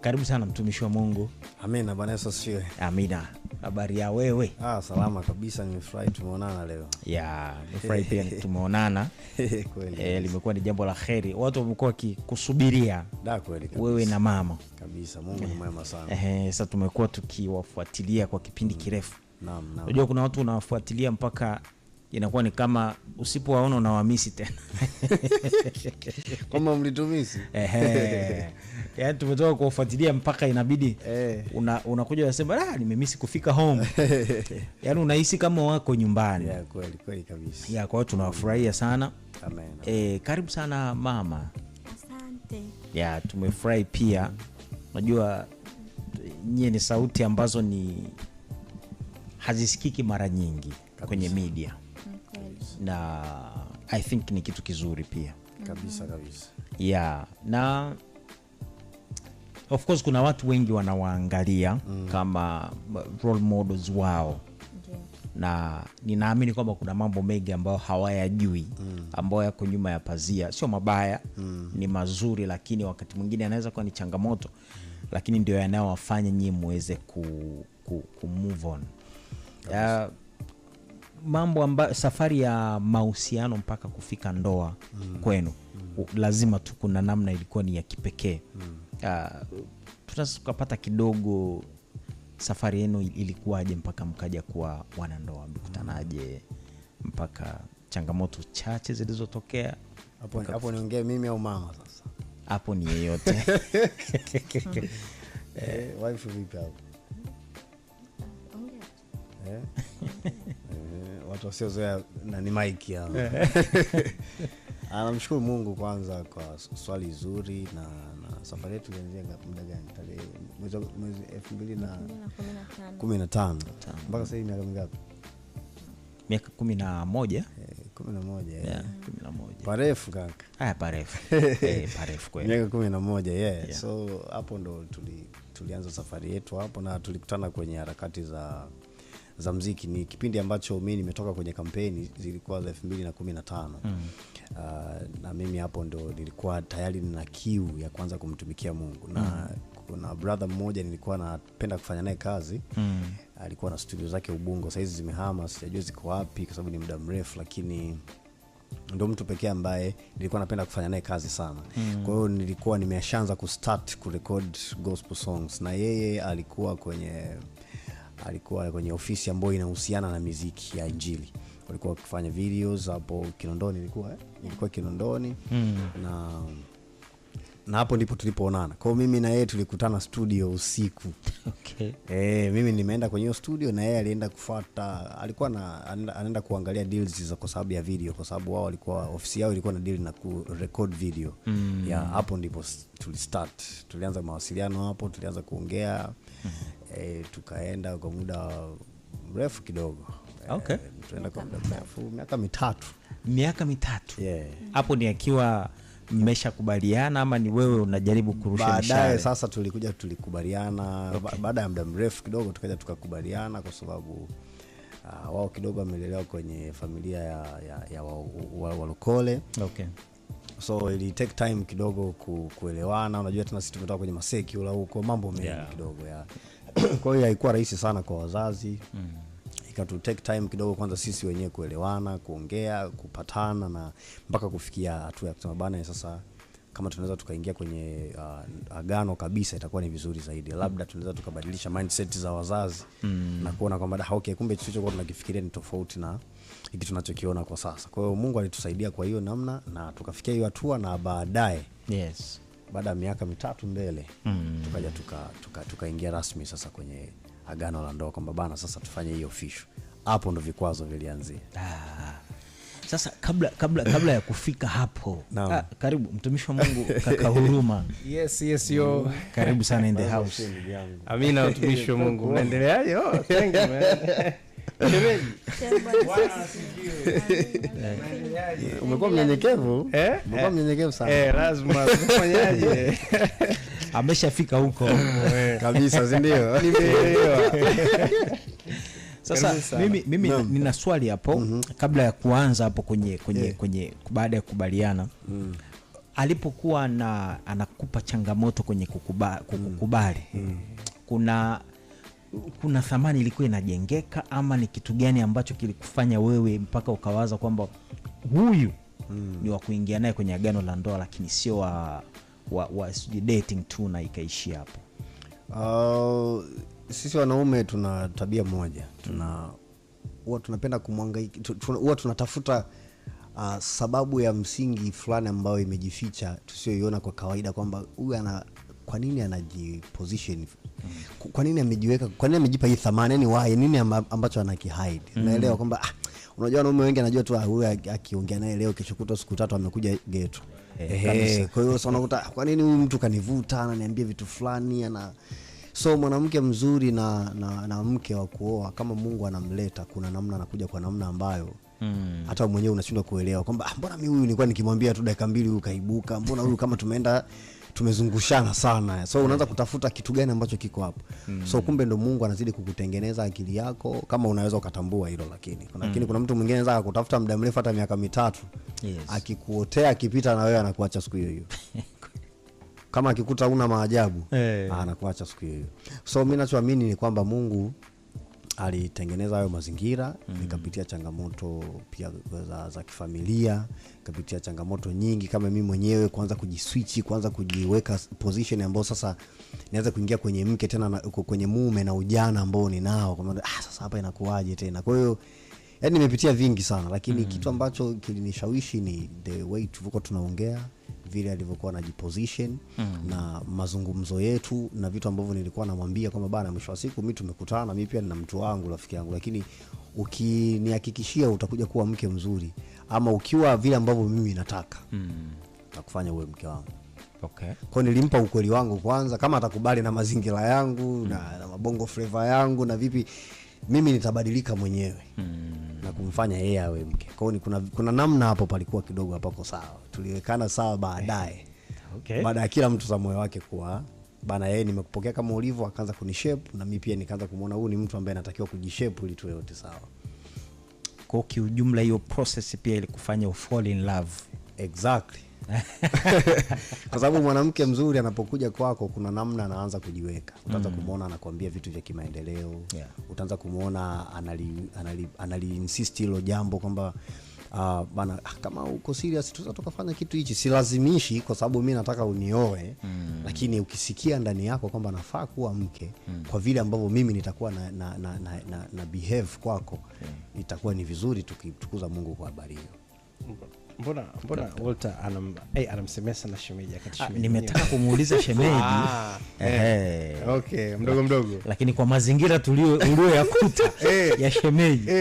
Karibu sana mtumishi wa Mungu. Amina, Bwana Yesu asifiwe. Amina. Habari ya wewe? Salama kabisa, nimefurahi tumeonana leo. Nimefurahi pia tumeonana. Kweli. Limekuwa ni jambo la kheri. Watu wamekuwa wakikusubiria. Kweli kabisa. Wewe na mama. Kabisa, Mungu ni mwema sana. Sasa tumekuwa tukiwafuatilia kwa kipindi kirefu. Naam. Unajua kuna watu unawafuatilia mpaka inakuwa ni kama usipowaona unawamisi tena. Kama mlitumisi. Yaani tumetoka kuwafuatilia mpaka inabidi unakuja unasema nimemisi kufika home. Yaani unahisi kama wako nyumbani. Kweli kabisa. Kwa hiyo tunawafurahia sana. Amen. Karibu sana mama. Asante. Tumefurahi pia. Unajua nyie ni sauti ambazo ni hazisikiki mara nyingi kabisa kwenye media. Na I think ni kitu kizuri pia. Kabisa. Na of course kuna watu wengi wanawaangalia kama role models wao. Na ninaamini kwamba kuna mambo mengi ambayo hawayajui, ambayo yako nyuma ya pazia. Sio mabaya, ni mazuri, lakini wakati mwingine yanaweza kuwa ni changamoto. Lakini ndio yanayowafanya nyinyi muweze ku move on. Mambo ambayo safari ya mahusiano mpaka kufika ndoa kwenu lazima tu kuna namna ilikuwa ni ya kipekee. Tunaweza kupata kidogo safari yenu ilikuwaje mpaka mkaja kuwa wanandoa? Mkutanaje mpaka changamoto chache zilizotokea? Hapo niongee mimi au mama sasa? Hapo ni yeyote. Wife vipi hapo? Watu wasiozoea na ni mic yao. Namshukuru Mungu kwanza kwa swali zuri na safari yetu ilianzia muda gani? Tarehe mwezi 2015. Mpaka sasa miaka mingapi? Miaka 11. 11. 11. Parefu kaka. Parefu. Parefu kweli. Miaka 11. So hapo ndo tulianza safari yetu hapo, na tulikutana kwenye harakati za muziki. Ni kipindi ambacho mimi nimetoka kwenye kampeni zilikuwa za 2015. Na mimi hapo ndo nilikuwa tayari nina kiu ya kwanza kumtumikia Mungu. Na kuna brother mmoja nilikuwa napenda kufanya naye kazi. Alikuwa na studio zake Ubungo. Sasa hizi zimehama, sijajua ziko wapi kwa sababu ni muda mrefu, lakini ndo mtu pekee ambaye nilikuwa napenda kufanya naye kazi sana. Kwa hiyo nilikuwa nimeshaanza kustart kurecord gospel songs, na yeye alikuwa kwenye ofisi ambayo inahusiana na muziki ya Injili. Walikuwa wakifanya videos hapo Kinondoni, nilikuwa Kinondoni. Na hapo ndipo tulipoonana. Kwa hiyo mimi na yeye tulikutana studio usiku. Mimi nimeenda kwenye studio na yeye alienda kufuata, alikuwa anaenda kuangalia deals za kwa sababu ya video, kwa sababu wao walikuwa ofisi yao ilikuwa na deal na kurecord video. Hapo ndipo tulianza mawasiliano hapo, tulianza kuongea. Tukaenda kwa muda mrefu kidogo. Tuenda kwa muda mrefu, miaka mitatu. Hapo ni akiwa mmeshakubaliana ama ni wewe unajaribu kurusha mishale? Baadaye sasa tulikubaliana. Baada ya muda mrefu kidogo tukaja tukakubaliana, kwa sababu wao kidogo wamelelewa kwenye familia ya walokole. So ili take time kidogo kuelewana. Unajua tena sisi tumetoka kwenye maseki ula huko, mambo mengi kidogo kwa hiyo haikuwa rahisi sana kwa wazazi. Ikatu take time kidogo kwanza sisi wenyewe kuelewana, kuongea, kupatana, na mpaka kufikia hatua ya kusema bana, sasa kama tunaweza tukaingia kwenye agano kabisa itakuwa ni vizuri zaidi. Labda tunaweza tukabadilisha mindset za wazazi na kuona kwamba kumbe tulichokuwa tunakifikiria ni tofauti na hiki tunachokiona kwa sasa. Kwa hiyo Mungu alitusaidia kwa hiyo namna na tukafikia hiyo hatua, na baadaye baada ya miaka mitatu mbele tukaja tukaingia rasmi sasa kwenye agano la ndoa, kwamba bana sasa tufanye hiyo official. Hapo ndo vikwazo vilianzia. Sasa kabla ya kufika hapo, karibu mtumishi wa Mungu kaka Huruma. Yes yo. Karibu sana in the house. Amina mtumishi wa Mungu. Unaendeleaje? Thank you man. Umekuwa mnyenyekevu? Umekuwa mnyenyekevu sana. Lazima tufanyaje? Ameshafika huko kabisa, si ndio? Nimeelewa. Sasa mimi nina swali hapo kabla ya kuanza hapo kwenye baada ya kubaliana. alipokuwa anakupa changamoto kwenye kukubali kuna thamani ilikuwa inajengeka, ama ni kitu gani ambacho kilikufanya wewe mpaka ukawaza kwamba huyu ni wa kuingia naye kwenye agano la ndoa, lakini sio wa dating tu na ikaishi hapo? Sisi wanaume tuna tabia moja, huwa tunapenda kumhangaika, huwa tunatafuta sababu ya msingi fulani ambayo imejificha tusioiona kwa kawaida, kwamba huyu kwa nini anajiposition, kwa nini amejiweka, kwa nini amejipa hii thamani, yani why, nini ambacho anakihide. Unaelewa kwamba unajua wanaume wengi anajua tu huyu akiongea naye leo, kesho kutwa siku 3 amekuja geto. Kwa hiyo sasa unakuta kwa nini huyu mtu kanivuta, ananiambia vitu fulani, so mwanamke mzuri na mke wa kuoa, kama Mungu anamleta, kuna namna anakuja kwa namna ambayo hata mwenyewe unashindwa kuelewa kwamba mbona mimi huyu nilikuwa nikimwambia tu dakika 2 huyu kaibuka, mbona huyu kama tumezungushana sana. So unaanza kutafuta kitu gani ambacho kiko hapo. So kumbe ndo Mungu anazidi kukutengeneza akili yako, kama unaweza ukatambua hilo. Lakini kuna mtu mwingine anaweza kutafuta muda mrefu, hata miaka 3, akikuotea, akipita na wewe anakuacha siku hiyo hiyo. Kama akikuta una maajabu, anakuacha siku hiyo hiyo. So mimi ninachoamini ni kwamba Mungu alitengeneza hayo mazingira, nikapitia changamoto pia za kifamilia, nikapitia changamoto nyingi kama mimi mwenyewe, kuanza kujiswitch, kuanza kujiweka position ambayo sasa nianza kuingia kwenye mke tena kwenye mume na ujana ambao ninao, kwamba sasa hapa inakuaje tena. Kwa hiyo yani nimepitia vingi sana, lakini kitu ambacho kilinishawishi ni the way tulivyokuwa tunaongea, vile alivyokuwa anajiposition na mazungumzo yetu na vitu ambavyo nilikuwa namwambia kwamba bana, mwisho wa siku mimi tumekutana, mimi pia nina mtu wangu, rafiki yangu, lakini ukinihakikishia utakuja kuwa mke mzuri, ama ukiwa vile ambavyo mimi nataka, nakufanya uwe mke wangu. Kwa nilimpa ukweli wangu kwanza, kama atakubali na mazingira yangu na mabongo flavor yangu na vipi, mimi nitabadilika mwenyewe na kumfanya yeye awe mke. Kwa hiyo kuna namna hapo palikuwa kidogo hapako sawa. Tuliwekana sawa baadaye. Baada ya kila mtu za moyo wake kuwa bana, yeye nimekupokea kama ulivyo, akaanza kunishape, na mimi pia nikaanza kumuona huyu ni mtu ambaye anatakiwa kujishape ili tuwe wote sawa. Kwa kiujumla hiyo process pia ilikufanya fall in love. Exactly. Kwa sababu mwanamke mzuri anapokuja kwako, kuna namna anaanza kujiweka. Utaanza kumuona anakuambia vitu vya kimaendeleo. Utaanza kumuona anali insist hilo jambo kwamba bana, kama uko serious tutatoka fanya kitu hichi, silazimishi kwa sababu mimi nataka unioe, lakini ukisikia ndani yako kwamba nafaa kuwa mke kwa vile ambavyo mimi nitakuwa na behave kwako, itakuwa ni vizuri tukitukuza Mungu kwa habari hiyo. Mbona Walter anamsemea sana shemeji akati shemeji? Nimetaka kumuuliza shemeji. Okay, mdogo. Lakini kwa mazingira ulioyakuta ya shemeji,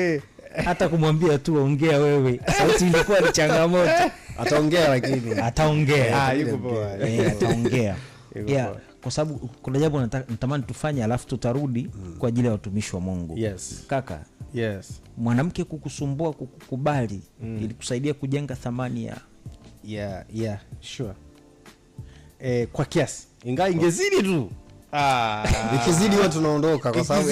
hata kumwambia tu ongea wewe, sauti ilikuwa ni changamoto. Ataongea, lakini ataongea. Yuko poa. Ataongea. Kwa sababu kuna jambo natamani tufanye, alafu tutarudi kwa ajili ya watumishi wa Mungu. Kaka. Mwanamke kukusumbua, kukukubali, ili kusaidia kujenga thamani ya sure. Kwa kiasi, ingawa ingezidi tu. Ikizidi watu tunaondoka, kwa sababu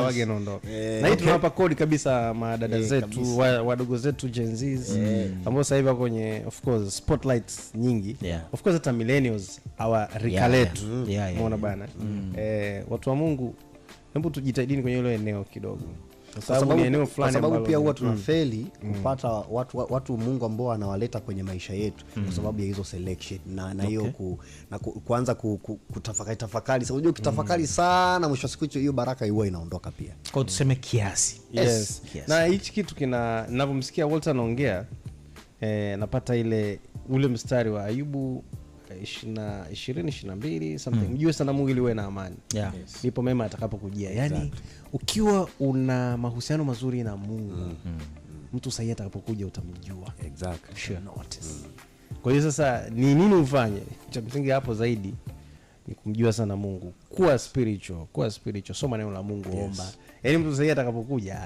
wage naondoka. Na hii tunawapa kodi kabisa madada zetu, wadogo zetu Gen Zs, ambao sasa hivi kwenye of course spotlights nyingi. Of course hata millennials our rika letu. Umeona bana. Watu wa Mungu, hebu tujitahidini kwenye hilo eneo kidogo. Kwa sababu pia huwa tunafeli kupata watu Mungu ambao anawaleta kwenye maisha yetu kwa sababu ya hizo selection na hiyo kuanza kutafakari. Sababu unajua ukitafakari sana, mwisho wa siku hiyo baraka huwa inaondoka pia. Kwa tuseme kiasi. Yes. Na hichi kitu ninavyomsikia Walter anaongea, napata ule mstari wa Ayubu 20:22 something. Mjue sana Mungu ili uwe na amani. Ndipo mema atakapokujia. Yani ukiwa una mahusiano mazuri na Mungu, mtu sahihi atakapokuja utamjua. Sure. Kwa hiyo sasa ni nini ufanye? Cha msingi hapo zaidi ni kumjua sana Mungu. Kuwa spiritual. Soma neno la Mungu, omba. Yaani mtu sahihi atakapokuja,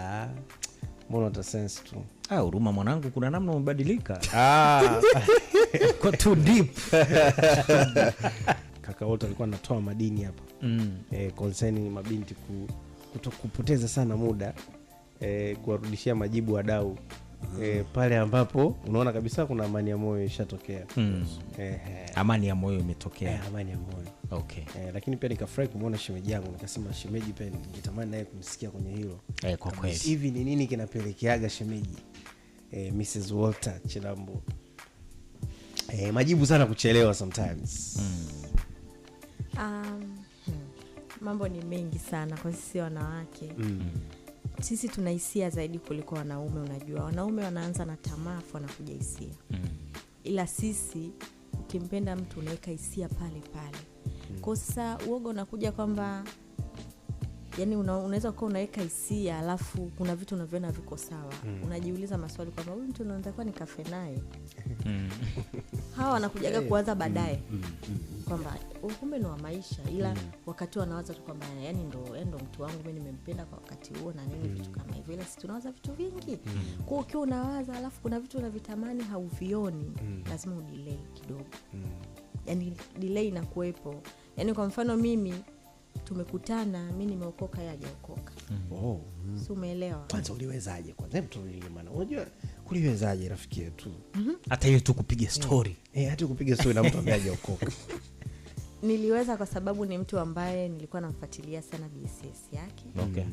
mbona uta sense tu. Huruma mwanangu, kuna namna umebadilika. Kwa too deep. Kaka Walter alikuwa anatoa madini hapa. Concerning mabinti kupoteza sana muda, kuwarudishia majibu wadau pale ambapo unaona kabisa kuna amani ya moyo ishatokea. Amani ya moyo imetokea. Amani ya moyo. Okay. Lakini pia nikafurahi kumuona shemeji yangu, nikasema shemeji pia ningetamani naye kumsikia kwenye hilo. Kwa kweli. Hivi ni nini kinapelekeaga shemeji Mrs. Walter Chilambo majibu sana kuchelewa sometimes? Mambo ni mengi sana kwa sisi wanawake. Sisi tuna hisia zaidi kuliko wanaume. Unajua wanaume wanaanza na tamaa afu wanakuja hisia. Ila sisi ukimpenda mtu unaweka hisia pale pale. Kwa sasa uoga unakuja kwamba yani unaweza kuwa unaweka hisia alafu kuna vitu unaviona viko sawa. Unajiuliza maswali kwamba huyu mtu unaweza kuwa nikafe naye. Hawa wanakujaga kuanza baadaye. Kwamba kumbe ni wa maisha, ila wakati wanawaza tu kwamba yani ndo mtu wangu mimi nimempenda kwa wakati huo na nini vitu kama hivyo. Ila sisi tunawaza vitu vingi. Kwa ukiwa unawaza alafu kuna vitu unavitamani hauvioni, lazima udelay kidogo. Yani delay inakuepo. Yani kwa mfano mimi tumekutana, mimi nimeokoka yeye hajaokoka. Si umeelewa? Kwanza uliwezaje? Kwanza hebu tulie maana. Unajua kuliwezaje rafiki yetu? Hata hiyo tu kupiga story. Hata kupiga story na mtu ambaye hajaokoka. Niliweza kwa sababu ni mtu ambaye nilikuwa namfuatilia sana BSS yake. Okay.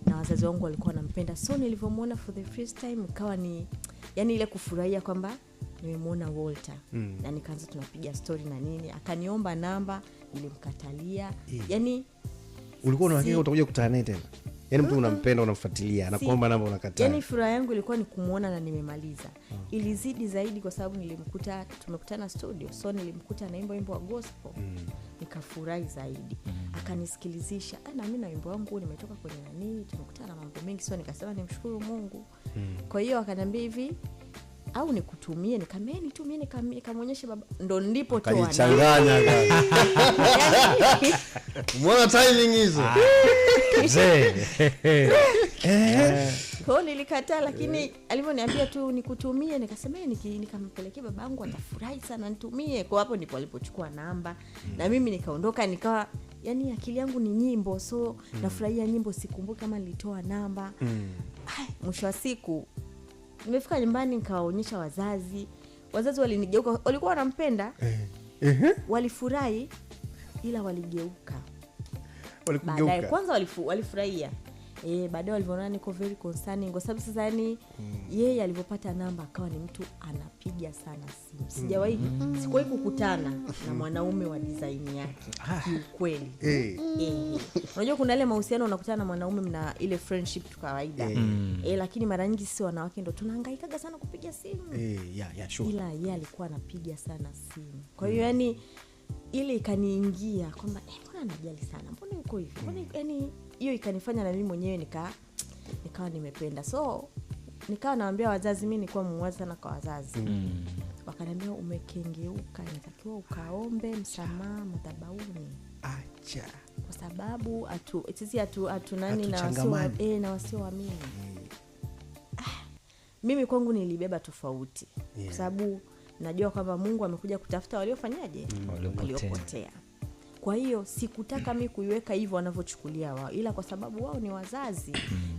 Na wazazi wangu walikuwa wanampenda. So nilivyomuona for the first time ikawa ni yani ile kufurahia kwamba nimemuona Walter. Na nikaanza tunapiga story na nini. Akaniomba namba, nilimkatalia. Yani ulikuwa unahakika utakuja kukutana naye tena? Yani mtu unampenda unamfuatilia, anakuomba namba unakataa. Yani furaha yangu ilikuwa ni kumuona na nimemaliza. Ilizidi zaidi kwa sababu tumekutana studio. So nilimkuta anaimba wimbo wa gospel. Nikafurahi zaidi. Akanisikilizisha. Na mimi na wimbo wangu nimetoka kwenye nani, tumekutana na mambo mengi. So nikasema nimshukuru Mungu. Kwa hiyo akaniambia hivi, au nikutumie? Nikamwambia nitumie, nikamwonyesha baba. Ndo ndipo tu alichanganya umeona timing hizo. Kwa nilikataa, lakini alivyoniambia tu nikutumie, nikasema nikampelekea babangu atafurahi sana nitumie. Kwa hapo ndipo alipochukua namba. Na mimi nikaondoka, nikawa yani akili yangu ni nyimbo. So nafurahia nyimbo, sikumbuki kama nilitoa namba. Mwisho wa siku nimefika nyumbani nikawaonyesha wazazi. Wazazi walinigeuka, walikuwa wanampenda. Walifurahi ila waligeuka. Baadaye kwanza walifurahia. Baadaye waliona niko very concerning kwa sababu sasa yani yeye alipopata namba akawa ni mtu anapiga sana simu. Sikuwahi kukutana na mwanaume wa design yake kiukweli. Unajua kuna ile mahusiano unakutana na mwanaume mna ile friendship tu kawaida. Lakini mara nyingi sisi wanawake ndo tunahangaikaga sana kupiga simu. Sure. Ila yeye alikuwa anapiga sana simu. Kwa hiyo yani ile ikaniingia kwamba mbona anajali sana, mbona yuko hivi, mbona yani hiyo ikanifanya na mimi mwenyewe nikawa nimependa. So nikawa naambia wazazi, mimi nilikuwa muwazi sana kwa wazazi. Wakaniambia umekengeuka, inatakiwa ukaombe msamaha madhabahuni. Acha. Kwa sababu sisi nani na wasioamini. Mimi kwangu nilibeba tofauti. Kwa sababu najua kwamba Mungu amekuja kutafuta waliofanyaje? Waliopotea. Kwa hiyo sikutaka mimi kuiweka hivyo wanavyochukulia wao, ila kwa sababu wao ni wazazi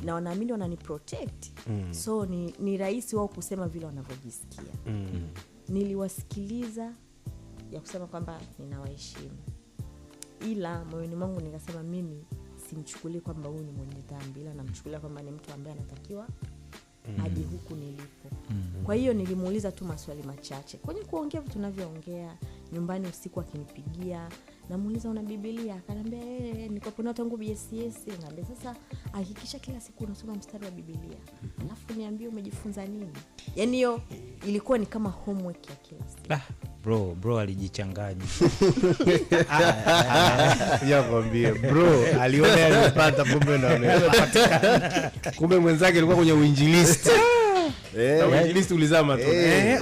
na wanaamini wananiprotect. So ni rahisi wao kusema vile wanavyojisikia. Niliwasikiliza ya kusema kwamba ninawaheshimu. Ila moyoni mwangu nikasema mimi simchukulie kwamba huyu ni mwenye dhambi, ila namchukulia kwamba ni mtu ambaye anatakiwa aje huku nilipo. Kwa hiyo nilimuuliza tu maswali machache. Kwenye kuongea vitu tunavyoongea nyumbani usiku akinipigia, namuuliza una Biblia? Akaniambia niko hapo tangu BSS. Ngambia sasa hakikisha kila siku unasoma mstari wa Biblia. Alafu niambie umejifunza nini? Yaani hiyo ilikuwa ni kama homework ya kila siku. Bro alijichanganya. Yakwambie bro aliona alipata, kumbe ndo amepatikana. Kumbe mwenzake alikuwa kwenye uinjilisti. Uinjilisti ulizama tu.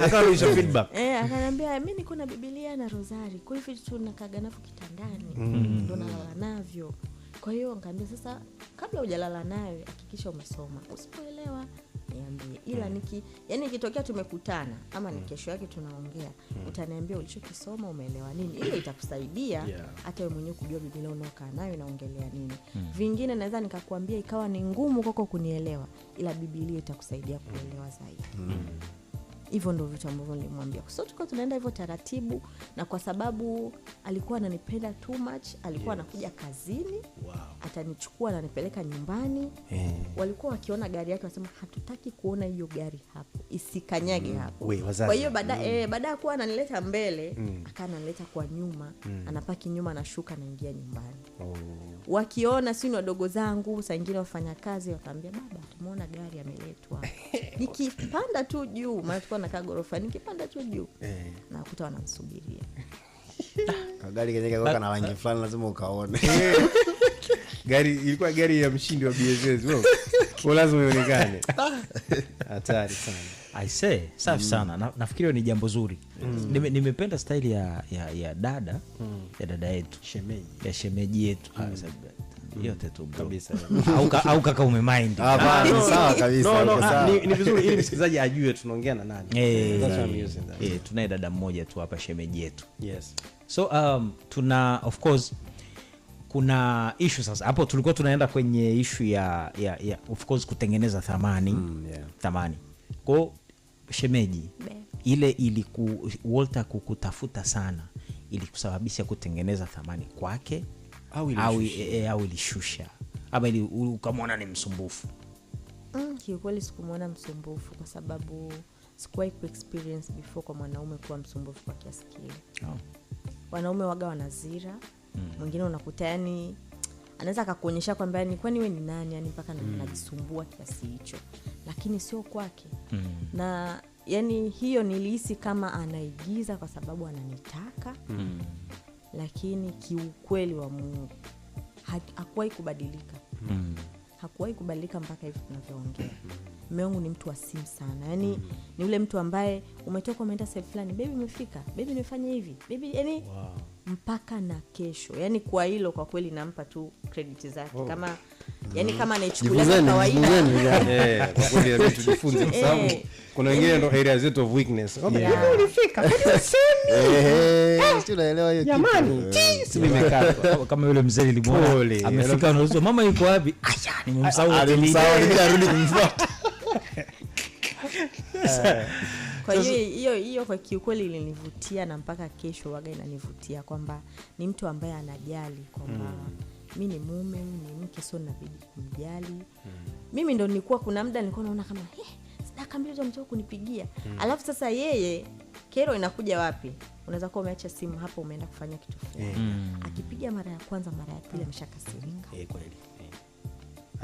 Akaonyesha feedback. Akaniambia mimi niko na Biblia na rosari. Kwa hivyo tunakaga navyo kitandani. Ndo nalala navyo. Kwa hiyo ngambia sasa kabla hujalala nayo hakikisha umesoma. Usipoelewa niambie. Ila yani ikitokea tumekutana ama ni kesho yake tunaongea, utaniambia ulichokisoma umeelewa nini. Ile itakusaidia hata wewe mwenyewe kujua Biblia unaokaa nayo inaongelea nini. Vingine naweza nikakwambia ikawa ni ngumu kwako kunielewa, ila Biblia itakusaidia kuelewa zaidi. Hivyo ndio vitu ambavyo nilimwambia. So tulikuwa tunaenda hivyo taratibu, na kwa sababu alikuwa ananipenda too much, alikuwa anakuja kazini, atanichukua na nipeleka nyumbani. Walikuwa wakiona gari yake wasema hatutaki kuona hiyo gari hapo, isikanyage hapo. Kwa hiyo baada ya kuwa ananileta mbele, akananileta kwa nyuma, anapaki nyuma, anashuka na ingia nyumbani. Wakiona si ni wadogo zangu, saa nyingine wafanyakazi wakaambia baba tumeona gari ameletwa. Nikipanda tu juu, maana tulikuwa nakaa ghorofa, nikipanda tu juu nakuta wanamsubiria. Gari kenyewe kwa na rangi fulani lazima ukaone. Gari ilikuwa gari ya mshindi wa BSS. Wewe lazima ionekane. Hatari sana. I say safi sana. Nafikiri ni jambo zuri. Nimependa style ya dada ya dada yetu, shemeji yetu. Yote tu kabisa. Au kaka umemind. Sawa kabisa. Ni vizuri ili msikilizaji ajue tunaongea na nani. Tunaye dada mmoja tu hapa, shemeji yetu. Yes. So tuna of course kuna issue sasa. Hapo tulikuwa tunaenda kwenye issue ya of course kutengeneza thamani. Thamani. Kwa shemeji ile Walter kukutafuta sana ili kusababisha kutengeneza thamani kwake au ilishusha ama ili ukamwona ni msumbufu? Kiukweli sikumwona msumbufu, kwa sababu sikuwahi ku-experience before kwa mwanaume kuwa msumbufu kwa kiasi kile. Wanaume waga wanazira. Mwingine unakuta yani anaweza akakuonyesha kwamba yani kwani wewe ni nani, yani mpaka najisumbua kiasi hicho, lakini sio kwake. Na yani hiyo nilihisi kama anaigiza kwa sababu ananitaka. Lakini kiukweli wa Mungu hakuwahi kubadilika. Hakuwahi kubadilika mpaka hivi tunavyoongea. Mume wangu ni mtu wa simu sana. Yani ni ule mtu ambaye umetoka umeenda sehemu fulani, baby umefika, baby nimefanya hivi, baby yani mpaka na kesho. Yani kwa hilo kwa kweli nampa tu credit zake. Kama yani kama anaichukulia kwa kawaida. Kwa kweli tujifunze, kwa sababu kuna wengine ndo areas zetu of weakness. Baby ulifika, tunaelewa hiyo kitu. Jamani, si nimekata kama yule mzee nilimwona amefika, anaulizwa mama yuko wapi? Nimemsahau arudi kumfuata. Kwa hiyo kwa kiukweli ilinivutia, na mpaka kesho waga inanivutia kwamba ni mtu ambaye anajali kwamba mimi ni mume, ni mke, so inabidi kumjali. Mimi ndo nilikuwa kuna muda nilikuwa naona kama sadaka mbili za mtu kunipigia. Alafu sasa yeye kero inakuja wapi? Unaweza kuwa umeacha simu hapo umeenda kufanya kitu fulani. Akipiga mara ya kwanza, mara ya pili ameshakasirika. Kweli.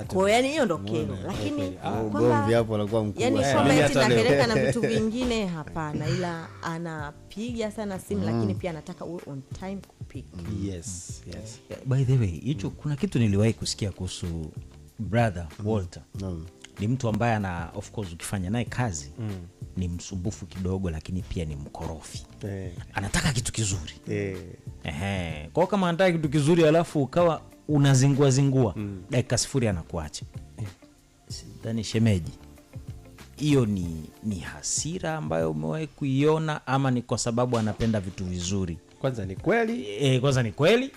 Kwa yani hiyo ndo kero. Lakini ugomvi hapo unakuwa mkubwa. Yani kwamba eti napeleka na vitu vingine, hapana, ila anapiga sana simu. Lakini pia anataka uwe on time kupick. Yes. By the way, hicho kuna kitu niliwahi kusikia kuhusu brother Walter. Ni mtu ambaye ana of course ukifanya naye kazi ni msumbufu kidogo, lakini pia ni mkorofi. Anataka kitu kizuri. Kwa kama anataka kitu kizuri alafu ukawa unazingua dakika 0 anakuacha. Sidhani shemeji, hiyo ni hasira ambayo umewahi kuiona, ama ni kwa sababu anapenda vitu vizuri? Kwanza ni kweli? Kwanza ni kweli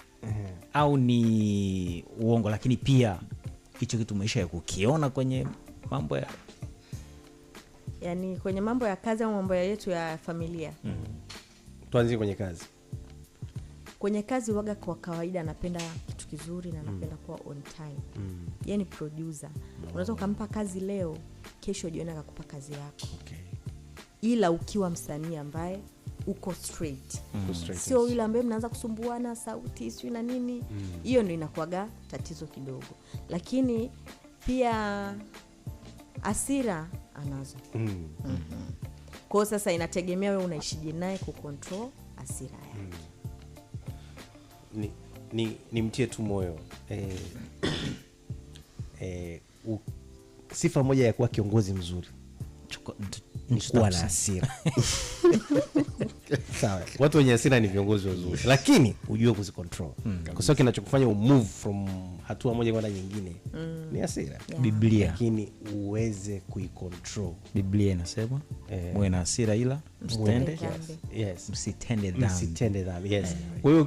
au ni uongo? Lakini pia hicho kitu maisha ya kukiona kwenye mambo ya yani kwenye mambo ya kazi au mambo yetu ya familia. Tuanzie kwenye kazi. Kwenye kazi waga kwa kawaida anapenda kitu kizuri na anapenda kuwa on time. Yani producer. Unaweza kumpa kazi leo, kesho jioni akakupa kazi yako. Ila ukiwa msanii ambaye uko straight. Sio yule ambaye mnaanza kusumbuana sauti sio na nini. Hiyo ndio inakuaga tatizo kidogo. Lakini pia hasira anazo. Kwa sasa inategemea wewe unaishije naye kucontrol hasira yake. Nimtie tu moyo. Sifa moja ya kuwa kiongozi mzuri ni kuwa na hasira. sawa, watu wenye hasira ni viongozi wazuri, lakini ujue kuzicontrol. Kwa sababu kinachokufanya move from hatua moja kwenda nyingine ni hasira. Biblia, lakini uweze kuicontrol. Biblia inasema mwe na hasira ila msitende msitende dhambi. Yes. Kwa hiyo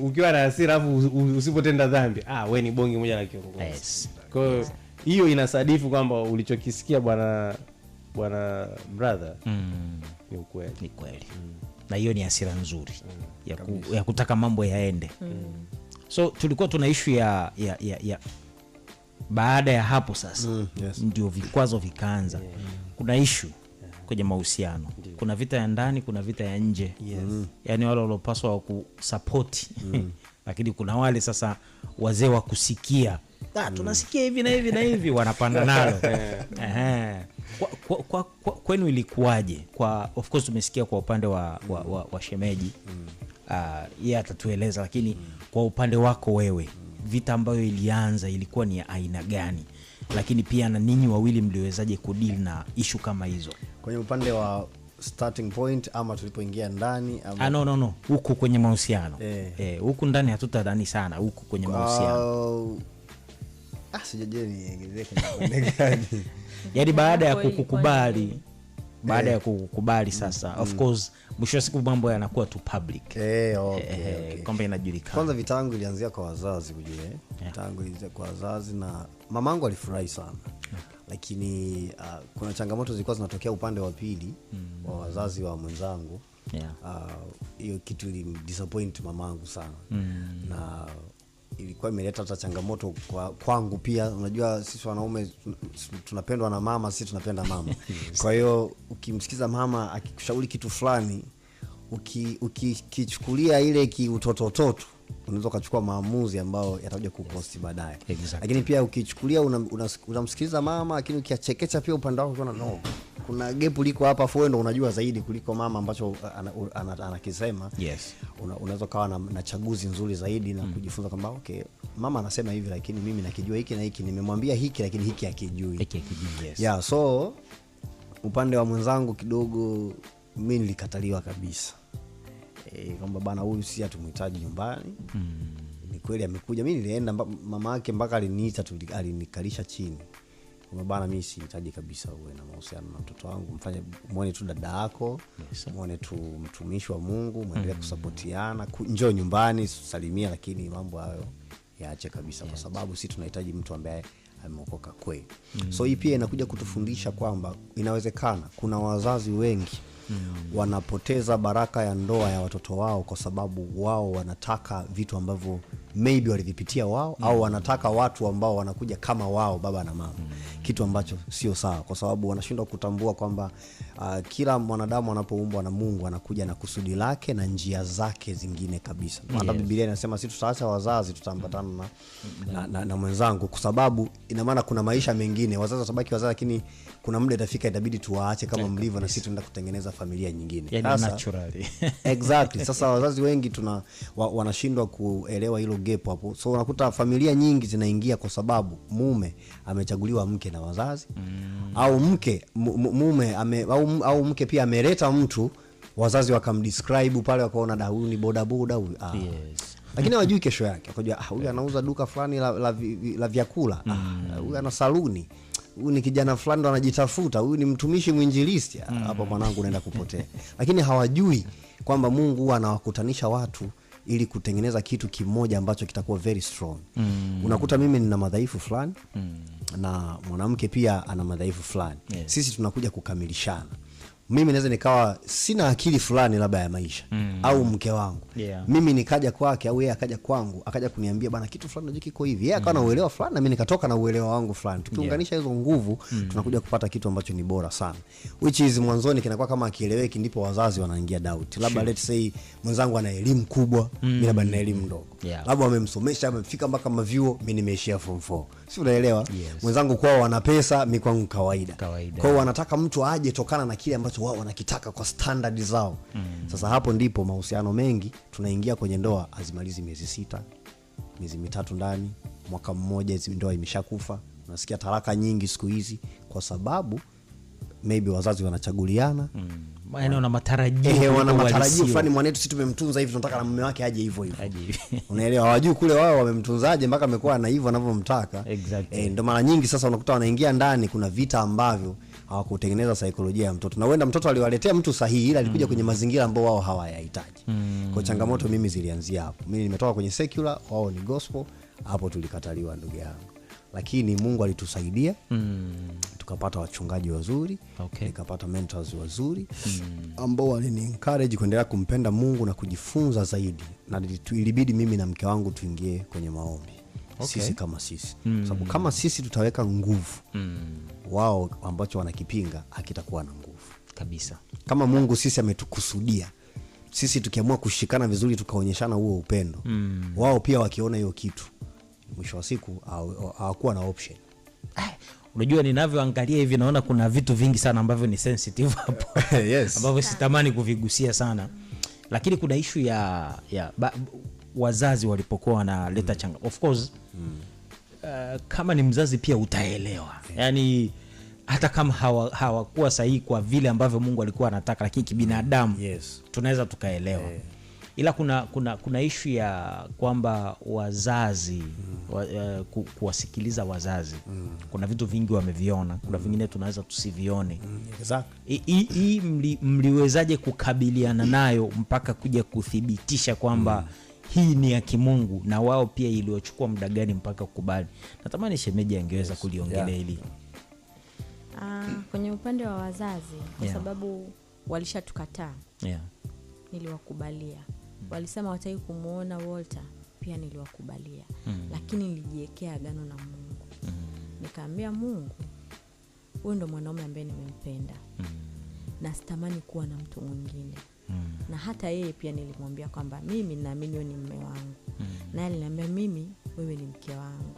ukiwa na hasira afu usipotenda dhambi, wewe ni bongi moja na kiongozi. Yes. Kwa hiyo hiyo inasadifu kwamba ulichokisikia bwana brother ni ukweli. Ni kweli. Na hiyo ni hasira nzuri ya kutaka mambo yaende. So tulikuwa tuna issue ya baada ya hapo sasa yes. Ndio vikwazo vikaanza. Kuna issue kwenye mahusiano. Kuna vita ya ndani, kuna vita ya nje. Yaani wale walopaswa kusupport. Lakini kuna wale sasa wazee wa kusikia. Tunasikia hivi na hivi na hivi, wanapanda nalo. Kwenu ilikuwaje? Of course tumesikia kwa upande wa shemeji. Yeye atatueleza, lakini kwa upande wako wewe, vita ambayo ilianza ilikuwa ni aina gani? Lakini pia na ninyi wawili mliwezaje kudeal na issue kama hizo? Kwenye upande wa starting point ama tulipoingia ndani ama no. Huko kwenye mahusiano. Huko ndani hatutadhani sana, huko kwenye mahusiano. Sijajua niengelee kwenye gani. Yaani baada ya kukubali, ya kukubali sasa, of course mwisho wa siku mambo yanakuwa tu public. Okay. Kwamba inajulikana. Kwanza vitangu ilianzia kwa wazazi kujue. Vitangu ilianzia kwa wazazi na mamangu alifurahi sana. Lakini kuna changamoto zilikuwa zinatokea upande wa pili wa wazazi wa mwenzangu. Hiyo kitu ilimdisappoint mamangu sana. Na ilikuwa imeleta hata changamoto kwangu pia. Unajua sisi wanaume tunapendwa na mama, sisi tunapenda mama. Kwa hiyo ukimsikiza mama akikushauri kitu fulani, ukichukulia ile kiutotototo, unaweza kuchukua maamuzi ambayo yatakuja kukosti baadaye. Exactly. Lakini pia ukichukulia unamsikiliza mama, lakini ukiachekecha pia upande wako unaona kuna gap liko hapa, afu ndo unajua zaidi kuliko mama ambacho anakisema. Yes. Unaweza kawa na chaguzi nzuri zaidi na kujifunza kwamba okay, mama anasema hivi lakini mimi nakijua hiki na hiki, nimemwambia hiki lakini hiki hakijui. Yes. So upande wa mwenzangu kidogo mimi nilikataliwa kabisa. Kwamba bana huyu si atumhitaji nyumbani. Ni kweli amekuja, mimi nilienda mama yake mpaka aliniita, alinikalisha chini. Kwamba bana mimi sihitaji kabisa uwe na mahusiano na mtoto wangu, mfanye muone tu dada yako, muone tu mtumishi wa Mungu, muendelee kusapotiana, njoo nyumbani salimia, lakini mambo hayo yaache kabisa, kwa sababu sisi tunahitaji mtu ambaye ameokoka kweli. So hii pia inakuja kutufundisha kwamba inawezekana kuna wazazi wengi wanapoteza baraka ya ndoa ya watoto wao kwa sababu wao wanataka vitu ambavyo maybe walivipitia wao, au wanataka watu ambao wanakuja kama wao, baba na mama. Kitu ambacho sio sawa, kwa sababu wanashindwa kutambua kwamba kila mwanadamu anapoumbwa na Mungu anakuja na kusudi lake na njia zake zingine kabisa. Hata Biblia inasema sisi tutaacha wazazi, tutaambatana na mwenzangu, kwa sababu ina maana kuna maisha mengine. Wazazi watabaki wazazi, lakini kuna muda itafika itabidi tuwaache kama mlivyo, na sisi tunaenda kutengeneza familia nyingine. Yani naturally. Exactly. Sasa wazazi wengi wanashindwa kuelewa hilo gap hapo. So unakuta familia nyingi zinaingia kwa sababu mume amechaguliwa mke na wazazi, au mume au mke pia ameleta mtu, wazazi wakamdescribe pale, wakaona da huyu ni boda boda huyu. Lakini hawajui kesho yake. Wakajua huyu anauza duka fulani la vyakula. Huyu ana saluni. Huyu ni kijana fulani ndo anajitafuta. Huyu ni mtumishi mwinjilisti. Hapo mwanangu unaenda kupotea. Lakini hawajui kwamba Mungu huwa anawakutanisha watu ili kutengeneza kitu kimoja ambacho kitakuwa very strong. Unakuta mimi nina madhaifu fulani na mwanamke pia ana madhaifu fulani. Sisi tunakuja kukamilishana. Mimi naweza nikawa sina akili fulani labda ya maisha, au mke wangu. Mimi nikaja kwake au yeye akaja kwangu, akaja kuniambia bana kitu fulani ndio kiko hivi. Yeye akawa na uelewa fulani na mimi nikatoka na uelewa wangu fulani. Tukiunganisha hizo nguvu, tunakuja kupata kitu ambacho ni bora sana. Which is mwanzoni kinakuwa kama akieleweki, ndipo wazazi wanaingia doubt. Labda let's say mwenzangu ana elimu kubwa, mimi labda nina elimu ndogo. Labda wamemsomesha, amefika mpaka mavyuo, mimi nimeishia form 4. Si unaelewa? Mwenzangu kwao wana pesa, mimi kwangu kawaida. Kwa hiyo wanataka mtu aje tokana na kile ambacho wao wanakitaka kwa standard zao. Sasa hapo ndipo mahusiano mengi tunaingia kwenye ndoa azimalizi miezi 6, miezi 3 ndani, mwaka mmoja ndoa imeshakufa. Unasikia talaka nyingi siku hizi kwa sababu maybe wazazi wanachaguliana yaani wana matarajio wana matarajio fulani, mwanetu sisi tumemtunza hivi tunataka na mume wake aje hivyo hivyo. Unaelewa, hawajui kule wao wamemtunzaje mpaka amekuwa na hivyo anavyomtaka. Exactly. Ndio mara nyingi sasa unakuta wanaingia ndani, kuna vita ambavyo hawakutengeneza saikolojia ya mtoto, na huenda mtoto aliwaletea mtu sahihi ila alikuja kwenye mazingira ambayo wao hawayahitaji. Kwa changamoto mimi zilianzia hapo. Mimi nimetoka kwenye secular, wao ni gospel, hapo tulikataliwa ndugu yangu. Lakini Mungu alitusaidia, tukapata wachungaji wazuri, nikapata mentors wazuri ambao walini encourage kuendelea kumpenda Mungu na kujifunza zaidi, na ilibidi mimi na mke wangu tuingie kwenye maombi. Sisi kama sisi, sababu kama sisi tutaweka nguvu, wao ambacho wanakipinga hakitakuwa na nguvu kabisa. Kama Mungu sisi ametukusudia, sisi tukiamua kushikana vizuri tukaonyeshana huo upendo, wao pia wakiona hiyo kitu, mwisho wa siku hawakuwa na option. Unajua ninavyoangalia hivi naona kuna vitu vingi sana ambavyo ni sensitive hapo. Yes. Ambavyo sitamani kuvigusia sana. Lakini kuna issue ya wazazi walipokuwa wanaleta of course kama ni mzazi pia utaelewa. Yaani hata kama hawakuwa sahihi kwa vile ambavyo Mungu alikuwa anataka, lakini kibinadamu tunaweza tukaelewa. Ila kuna issue ya kwamba wazazi kuwasikiliza wazazi, kuna vitu vingi wameviona, kuna vingine tunaweza tusivione. Hii mliwezaje kukabiliana nayo mpaka kuja kuthibitisha kwamba hii ni ya kimungu, na wao pia iliochukua muda gani mpaka kukubali? Natamani shemeji angeweza kuliongelea hili. Kwenye upande wa wazazi, kwa sababu walishatukataa, niliwakubalia. Walisema wataki kumuona Walter, pia niliwakubalia. Lakini nilijiwekea agano na Mungu. Nikaambia Mungu, wewe ndo mwanaume ambaye nimempenda. Na sitamani kuwa na mtu mwingine. Na hata yeye pia nilimwambia kwamba mimi naamini wewe ni mume wangu. Na aliniambia mimi wewe ni mke wangu.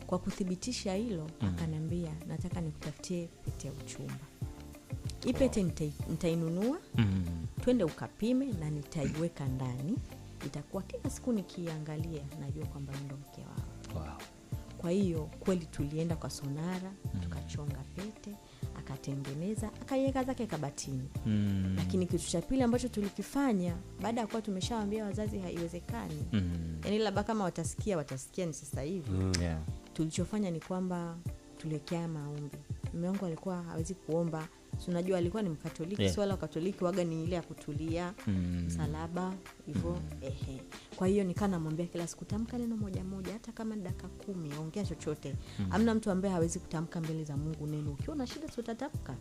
Kwa kuthibitisha hilo, akaniambia nataka nikutafutie pete ya uchumba. Hii pete nitainunua, twende ukapime na nitaiweka ndani. Itakuwa kila siku nikiangalia najua kwamba ndo mke wangu. Wow. Kwa hiyo kweli tulienda kwa sonara, tukachonga pete, akatengeneza, akaiweka zake kabatini. Lakini kitu cha pili ambacho tulikifanya, baada ya kuwa tumeshawaambia wazazi haiwezekani, yaani labda kama watasikia ni sasa hivi. Tulichofanya ni kwamba tuliwekea maombi. Mume wangu alikuwa hawezi kuomba, unajua alikuwa ni Mkatoliki, swala Katoliki waga ni ile ya kutulia, msalaba hivyo. Kwa hiyo nikana namwambia kila siku tamka neno moja moja, hata kama ni dakika 10, ongea chochote. Hamna mtu ambaye hawezi kutamka mbele za Mungu neno. Ukiwa na shida utatamka.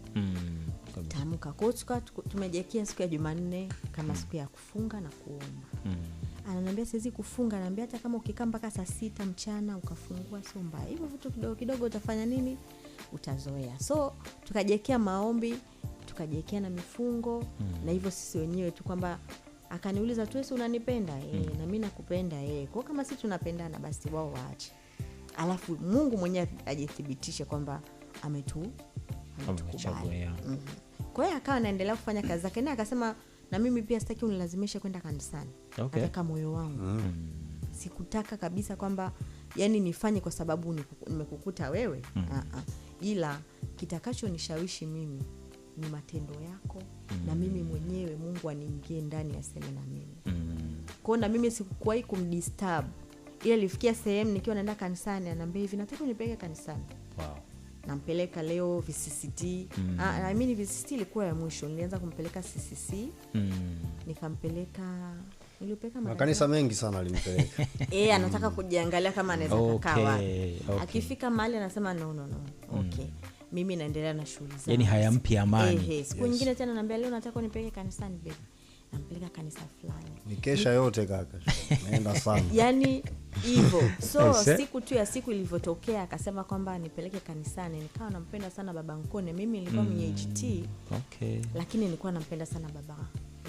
Tamka. Kwa hiyo tumejiwekea siku ya Jumanne kama siku ya kufunga na kuomba. Ananiambia siwezi kufunga, ananiambia hata kama ukikaa mpaka saa 6 mchana ukafungua sio mbaya. Hivyo vitu kidogo kidogo utafanya nini? Utazoea. So tukajiwekea maombi, tukajiwekea na mifungo, na hivyo sisi wenyewe tu kwamba akaniuliza tu wewe unanipenda? Na mimi nakupenda. Kwa kama sisi tunapendana basi wao waache. Alafu Mungu mwenyewe ajithibitishe kwamba ametukubali. Kwa hiyo akawa anaendelea kufanya kazi zake, na akasema na mimi pia sitaki unilazimishe kwenda kanisani. Nataka moyo wangu. Sikutaka kabisa kwamba yani nifanye kwa sababu nimekukuta wewe. Ila kitakacho nishawishi mimi ni matendo yako, na mimi mwenyewe Mungu aniingie ndani aseme na mimi. Kwa na mimi sikuwahi kumdisturb. Ila ilifikia sehemu nikiwa naenda kanisani ananiambia hivi, nataka unipeleke kanisani. Nampeleka leo VCCT. Mimi VCCT ilikuwa ya mwisho, nilianza kumpeleka CCC. Nilipeleka makanisa mengi sana alimpeleka. Anataka kujiangalia kama anaweza kukaa wapi. Akifika mahali anasema no. Mimi naendelea na shughuli zangu. Yaani hayampi amani. Siku nyingine tena ananiambia leo nataka unipeleke kanisani baby. Nampeleka kanisa fulani. Nikesha yote kaka. Naenda sana. Yaani hivyo. So siku tu ya siku ilivyotokea akasema kwamba nipeleke kanisani. Nikawa nampenda sana baba Nkone. Mimi nilikuwa mwenye HT. Lakini nilikuwa nampenda sana baba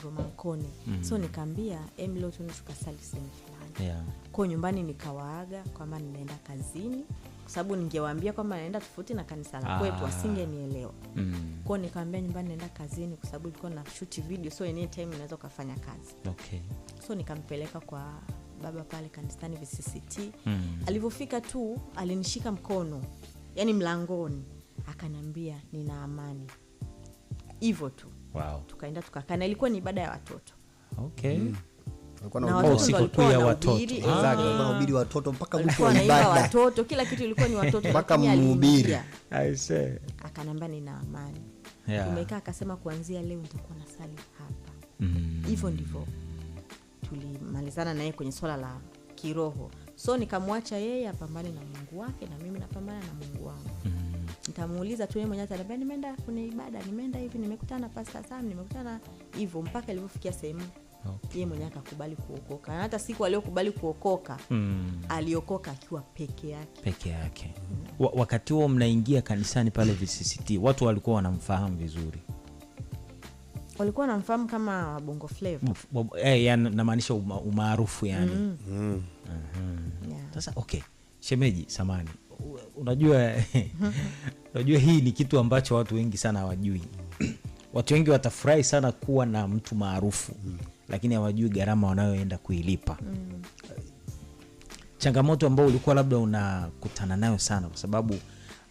Roma Nkone. So nikaambia leo tukasali sehemu fulani. Kwa nyumbani nikawaaga kwamba ninaenda kazini, kwa sababu ningewaambia kwamba naenda tofauti na kanisa la kwetu wasingenielewa. Kwa nikamwambia nyumbani naenda kazini kwa sababu nilikuwa na shoot video, so anytime ninaweza kufanya kazi. So nikampeleka kwa baba pale kanisani VCCT. Alipofika tu alinishika mkono, yani mlangoni, akaniambia nina amani. hivyo tu. Wow. Tukaenda tukakaa na ilikuwa ni ibada ya watoto. Okay. Na watoto ndio walikuwa wanahubiri. Exactly. Wanahubiri watoto mpaka mwisho wa ibada. ibada. Watoto kila kitu ilikuwa ni watoto mpaka mhubiri. I say. Akanambia nina amani. Yeah. Tumekaa akasema kuanzia leo nitakuwa nasali hapa. Hivyo ndivyo tulimalizana naye kwenye swala la kiroho. So nikamwacha yeye apambane na Mungu wake na mimi napambana na Mungu wangu. Nitamuuliza tu yeye mwenyewe ataniambia nimeenda kwenye ibada, nimeenda hivi, nimekutana na Pastor Sam, nimekutana hivyo mpaka ilipofikia sehemu yeye mwenyewe akakubali kuokoka. Na hata siku aliyokubali kuokoka, aliokoka akiwa peke yake. Wakati huo mnaingia kanisani pale VCCT, watu walikuwa wanamfahamu vizuri? Walikuwa wanamfahamu kama Bongo Flava. Yani namaanisha umaarufu yani. Sasa okay, shemeji samani. Unajua unajua hii ni kitu ambacho watu wengi sana hawajui. Watu wengi watafurahi sana kuwa na mtu maarufu, lakini hawajui gharama wanayoenda kuilipa. Changamoto ambayo ulikuwa labda unakutana nayo sana, kwa sababu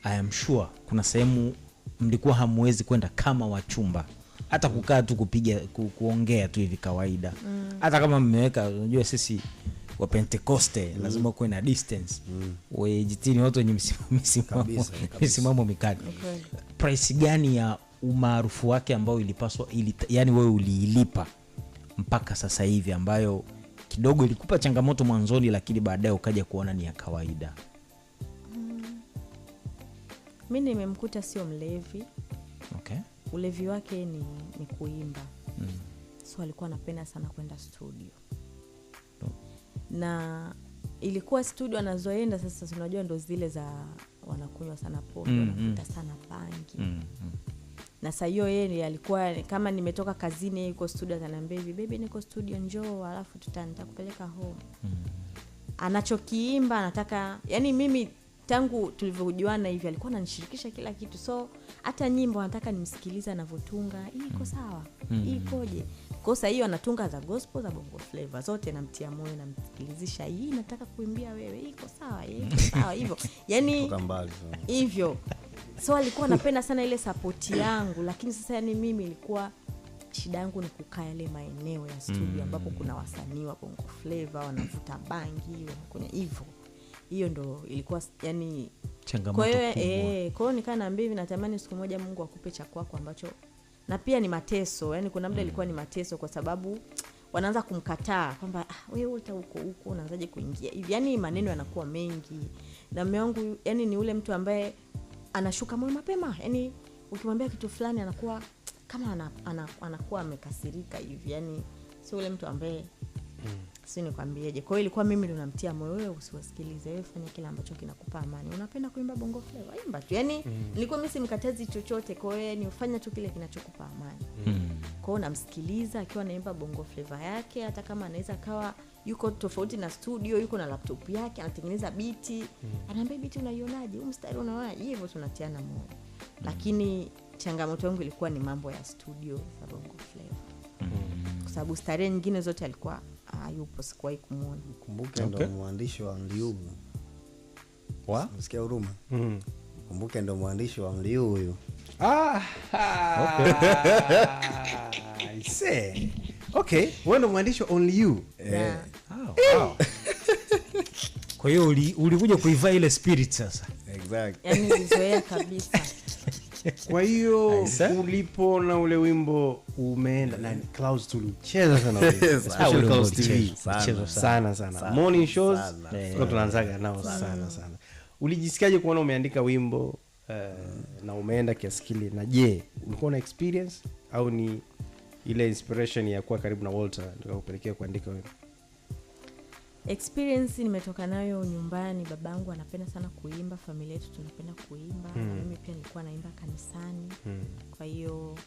I am sure kuna sehemu mlikuwa hamwezi kwenda kama wachumba, hata kukaa tu kupiga kuongea tu hivi kawaida. Hata kama mmeweka, unajua sisi wa Pentecoste lazima kuwe na distance. Wejitini watu wenye misimamo mikali. Price gani ya umaarufu wake ambao ilipaswa yani wewe uliilipa mpaka sasa hivi, ambayo kidogo ilikupa changamoto mwanzoni lakini baadaye ukaja kuona ni ya kawaida? Mimi nimemkuta sio mlevi. Okay. Ulevi wake ni kuimba. So alikuwa anapenda sana kwenda studio. Na ilikuwa studio anazoenda sasa, unajua ndo zile za wanakunywa sana pombe, wanavuta sana bangi. Na sasa hiyo yeye alikuwa kama nimetoka kazini, yuko studio ananiambia hivi, baby niko studio njoo, alafu nitakupeleka home. Anachokiimba anataka, yani mimi tangu tulivyojuana hivi alikuwa ananishirikisha kila kitu. So hata nyimbo anataka nimsikilize anavotunga, hii iko sawa, hii ikoje. Kwa sababu hiyo anatunga za gospel, za Bongo Flava, zote namtia moyo na msikilizisha, hii nataka kuimbia wewe, hii iko sawa, hii iko sawa hivyo. Yani hivyo. So alikuwa anapenda sana ile support yangu, lakini sasa yani mimi ilikuwa shida yangu ni kukaa yale maeneo ya studio ambapo kuna wasanii wa Bongo Flava wanavuta bangi, kwenye hivyo. Hiyo ndo ilikuwa yani changamoto kubwa. Kwa hiyo nikaa naambia hivi, natamani siku moja Mungu akupe cha kwako ambacho, na pia ni mateso, yani kuna muda ilikuwa ni mateso kwa sababu wanaanza kumkataa kwamba wewe uta huko unaanzaje kuingia hivi, yani maneno yanakuwa mengi. Na mume wangu yani ni ule mtu ambaye anashuka moyo mapema, yani ukimwambia kitu fulani anakuwa kama anakuwa amekasirika hivi, yani sio ule mtu ambaye sio nikwambieje. Kwa hiyo ilikuwa mimi ndo namtia moyo, wewe usiwasikilize, wewe fanya kile ambacho kinakupa amani. Unapenda kuimba Bongo Flava, imba tu. Yani nilikuwa mimi simkatazi chochote, kwa hiyo ni ufanye tu kile kinachokupa amani. Kwa hiyo namsikiliza akiwa anaimba Bongo Flava yake, hata kama anaweza kawa yuko tofauti na studio, yuko na laptop yake anatengeneza biti, anaambia biti unaionaje, huu mstari unaonaje, hivyo tunatiana moyo. Lakini changamoto yangu ilikuwa ni mambo ya studio za Bongo Flava. Kwa sababu starehe nyingine zote alikuwa yupo, sikuwahi kumuona. Kumbuke ndo mwandishi wa Mliu. Unasikia huruma? Kumbuke ndo mwandishi wa Mliu huyu. I say. Okay, wewe ndo mwandishi wa Only You. Wow. Kwa hiyo ulikuja kuivaa ile spirit sasa. Exactly. Yani nilizoea kabisa. Kwa hiyo ulipo na ule wimbo umeenda na Clouds tulicheza sana especially Clouds TV sana. Morning shows kwa tunaanzaga nao sana. Ulijisikiaje kuona umeandika wimbo na umeenda kiasi kile? Na je, ulikuwa na experience au ni ile inspiration ya kuwa karibu na Walter ndio kupelekea kuandika wimbo? Experience nimetoka nayo nyumbani. Babangu anapenda sana kuimba, familia yetu tunapenda kuimba. Na mimi pia nilikuwa naimba kanisani. Kwa hiyo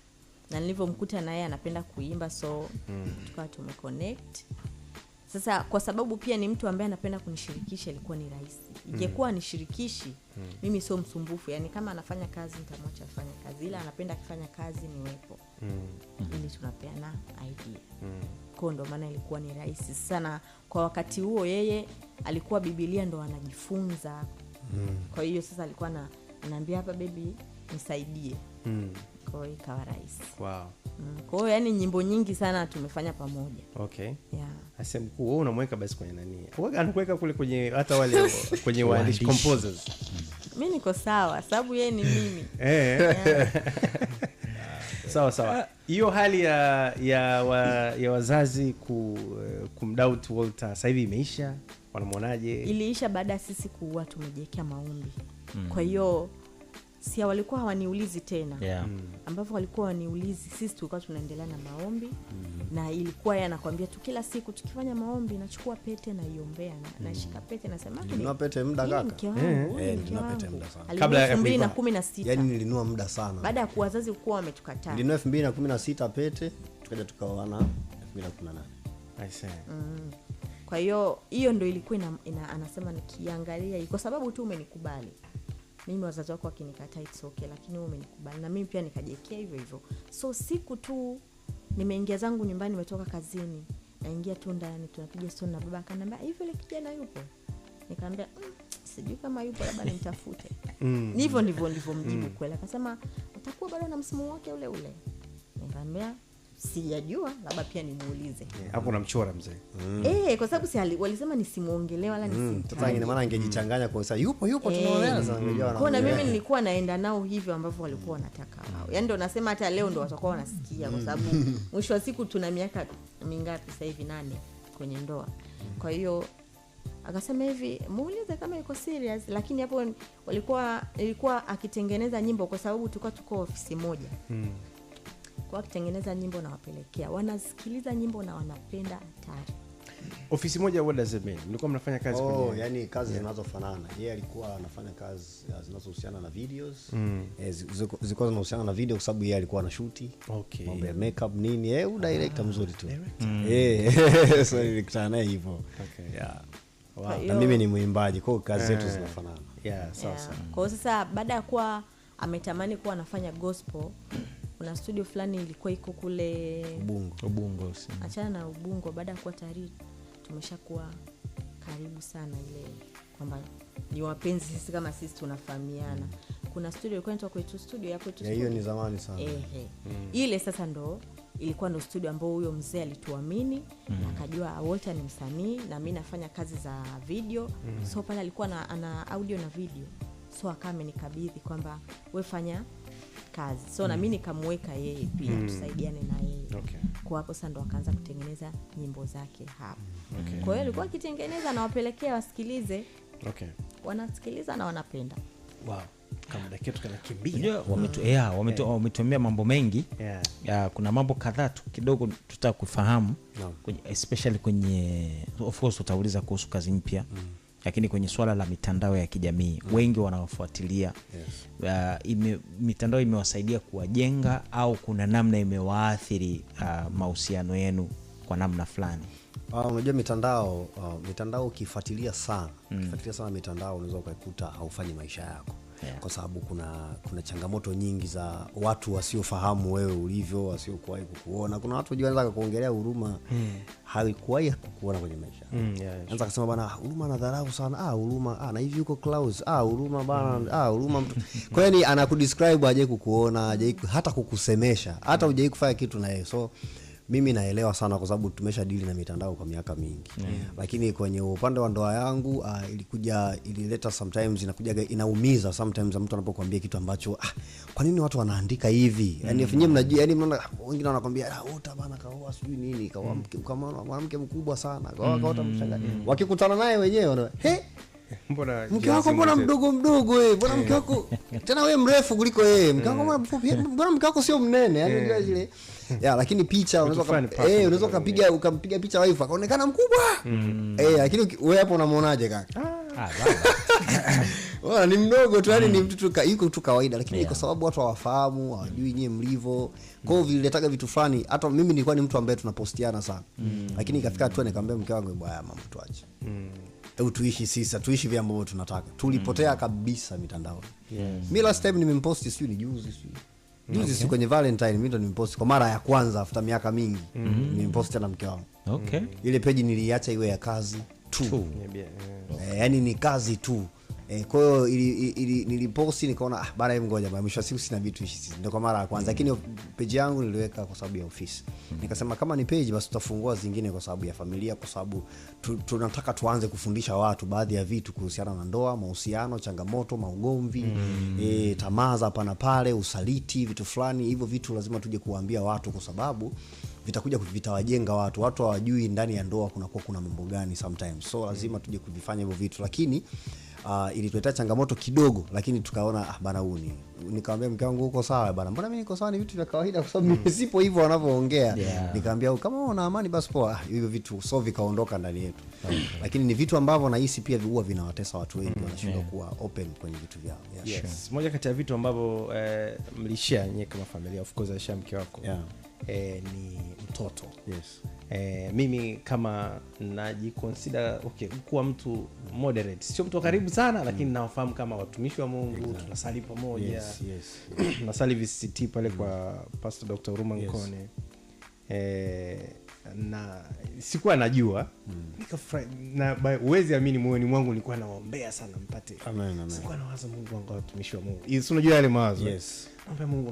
na nilivomkuta naye anapenda kuimba, so tukawa tumeconnect. Sasa kwa sababu pia ni mtu ambaye anapenda kunishirikisha, ilikuwa ni rahisi. Ingekuwa nishirikishi, mimi sio msumbufu. Yani kama anafanya kazi nitamwacha afanye kazi, ila anapenda kufanya kazi niwepo. Ili tunapeana idea. Kwa ndo maana ilikuwa ni rahisi sana. Kwa wakati huo yeye alikuwa Biblia ndo anajifunza. Kwa hiyo sasa alikuwa ananiambia hapa baby nisaidie. kwa hiyo ikawa rahisi. Wow. Kwa hiyo yani nyimbo nyingi sana tumefanya pamoja. Okay. Yeah. Asem mkuu wewe unamweka basi kwenye nani? Wewe anakuweka kule kwenye hata wale kwenye waandishi composers. Mimi niko sawa sababu yeye ni mimi. Sawa. Hiyo hali ya wazazi kumdoubt Walter sasa hivi imeisha? Wanamwonaje? Iliisha baada sisi kuwa tumejiwekea maombi. Kwa hiyo si walikuwa hawaniulizi tena. Ambapo walikuwa waniulizi, sisi tulikuwa tunaendelea na maombi. Na ilikuwa yeye anakuambia tu kila siku tukifanya maombi nachukua pete na iombea na nashika pete nasema nilinunua pete muda kaka. Nilinunua pete muda sana. Kabla ya 2016. Yaani nilinunua muda sana. Baada ya wazazi kuwa wametukataa. Nilinunua 2016 pete, tukaja tukaoana 2018. I see. Kwa hiyo ndio ilikuwa anasema nikiangalia kwa sababu tu umenikubali. Mimi wazazi wako wakinikataa it's okay, lakini wewe umenikubali na mimi pia nikajekea hivyo hivyo. So siku tu nimeingia zangu nyumbani, nimetoka kazini, naingia tu ndani tunapiga story na baba akaniambia hivi ile kijana yupo? Nikamwambia sijui kama yupo, labda nimtafute. Hivyo ndivyo mjibu kweli. Akasema utakuwa bado na msimu wake ule ule. Nikamwambia sijajua, labda pia nimuulize. Hapo unamchora mzee. Kwa sababu si walisema nisimuongelee wala nisimtaje. Sasa ina maana angejichanganya kwa sababu yupo tunaona sasa angejua. Kwa na mimi nilikuwa naenda nao hivyo ambavyo walikuwa wanataka wao. Yaani ndio nasema hata leo ndio watakuwa wanasikia kwa sababu mwisho wa siku tuna miaka mingapi sasa hivi 8 kwenye ndoa. Kwa hiyo akasema hivi muulize kama yuko serious, lakini hapo ilikuwa akitengeneza nyimbo kwa sababu tulikuwa tuko ofisi moja. Kwa akitengeneza nyimbo na wapelekea, wanasikiliza nyimbo na wanapenda hatari. Ofisi moja what does it mean? Mlikuwa mnafanya kazi kwenye yani kazi zinazofanana. Yeye alikuwa anafanya kazi zinazohusiana na videos. Zilikuwa zinahusiana na video kwa sababu yeye alikuwa anashuti. Okay. Mambo ya makeup nini, director mzuri tu. So nilikutana naye hivyo. Okay. Yeah. Wow. Na mimi ni muimbaji, kwa kazi zetu zinafanana. Sawa. Kwa sasa baada ya kuwa ametamani kuwa anafanya gospel, kuna studio fulani ilikuwa iko kule Ubungo. Achana na Ubungo, baada ya kuwa tayari tumeshakuwa karibu sana ile kwamba ni wapenzi sisi kama sisi tunafahamiana. Kuna studio ilikuwa inaitwa Kwetu Studio ya Kwetu Studio. Hiyo ni zamani sana. Ile sasa ilikuwa ndo studio ambao huyo mzee alituamini, akajua Walter ni msanii na mimi nafanya kazi za video. So pale alikuwa ana audio na video. So akawa amenikabidhi kwamba wewe fanya kazi. So na mimi nikamweka yeye pia tusaidiane na yeye. Okay. Kwa hapo sasa ndo akaanza kutengeneza nyimbo zake hapo. Kwa hiyo alikuwa akitengeneza na wapelekea wasikilize. Wanasikiliza na wanapenda. Wow. Kama dakika tunakimbia. Wametumia mambo mengi. Kuna mambo kadhaa tu kidogo tutaka kufahamu. Especially kwenye of course utauliza kuhusu kazi mpya. Lakini kwenye swala la mitandao ya kijamii wengi wanawafuatilia. Mitandao imewasaidia kuwajenga au kuna namna imewaathiri mahusiano yenu kwa namna fulani? Unajua mitandao ukifuatilia sana mitandao unaweza ukaikuta haufanyi maisha yako. Kwa sababu kuna changamoto nyingi za watu wasiofahamu wewe ulivyo, wasiokuwahi kukuona. Kuna watu wanaweza kukuongelea huruma hawikuwahi kukuona kwenye maisha. Anza kusema bana huruma anadharau sana. Huruma na hivi yuko Klaus. Huruma bana. Huruma mtu. Kwa hiyo anakudescribe hajawahi kukuona, hajawahi hata kukusemesha, hata hujawahi kufanya kitu na yeye. So mimi naelewa sana kwa sababu tumeshadili na mitandao kwa miaka mingi. Lakini kwenye upande wa ndoa yangu ilileta sometimes inaumiza sometimes mtu anapokuambia kitu ambacho kwa nini watu wanaandika hivi? Yaani nyinyi mnajua, yaani mnaona wengine wanakuambia Walter bana kaoa sijui nini, kaoa mwanamke mkubwa sana. Kaoa mshanga. Wakikutana naye wenyewe mbona mke wako mbona mdogo wewe? Mbona mke wako tena wewe mrefu kuliko yeye? Mke wako mbona mfupi? Mbona mke wako sio mnene? Yaani zile lakini picha unaweza ukampiga picha wife akaonekana mkubwa. Lakini wewe hapo unamuonaje kaka? Ni mdogo tu, yani ni mtu yuko tu kawaida, lakini kwa sababu watu hawafahamu, hawajui nyinyi mlivyo. Kwa hiyo viletaga vitu fulani. Hata mimi nilikuwa ni mtu ambaye tunapostiana sana. Lakini ikafika tu nikamwambia mke wangu bwana mama tuache. Tuishi vile ambavyo tunataka. Tulipotea kabisa mitandao. Mimi last time nimemposti sio ni juzi si kwenye Valentine mimi ndo nimemposti kwa mara ya kwanza after miaka mingi. Nimemposti na mke wangu. Ile page niliacha iwe ya kazi tu. Yaani ni kazi tu. Kwa hiyo niliposti nikaona bana hebu ngoja mwisho siku sina vitu hivi, ndio kwa mara ya kwanza. Lakini page yangu niliweka kwa sababu ya ofisi. Nikasema kama ni page basi tutafungua zingine kwa sababu ya familia, kwa sababu tunataka tuanze kufundisha watu baadhi ya vitu kuhusiana na ndoa, mahusiano, changamoto, maugomvi, tamaa za hapa na pale, usaliti, vitu fulani. Hivyo vitu lazima tuje kuwaambia watu kwa sababu vitawajenga watu hawajui ndani ya ndoa kuna mambo gani sometimes. So lazima tuje kuvifanya hivyo vitu, lakini ilituletea changamoto kidogo, lakini tukaona bana huu nikamwambia mke wangu uko sawa bana, mbona mimi niko sawa, ni vitu vya kawaida kwa sababu mimi sipo hivyo wanavyoongea. Nikamwambia kama una amani basi poa, hivyo vitu so vikaondoka ndani yetu. Lakini ni vitu ambavyo nahisi pia huwa vinawatesa watu wengi, wanashindwa kuwa open kwenye vitu vyao. Yes. Moja kati ya vitu ambavyo mlishare nyewe kama familia, of course aisha mke wako ni mtoto. Mimi kama najiconsider kuwa mtu moderate, sio mtu karibu sana, lakini nawafahamu kama watumishi wa Mungu. Tunasali pamoja, tunasali VCT pale kwa Pastor Dr. Huruma Nkone. Na sikuwa najua nikafurahi, na uwezi amini moyoni mwangu nilikuwa naombea sana mpate. Amen. Sikuwa nawaza Mungu wangu watumishi wa Mungu. Hizo unajua yale mawazo.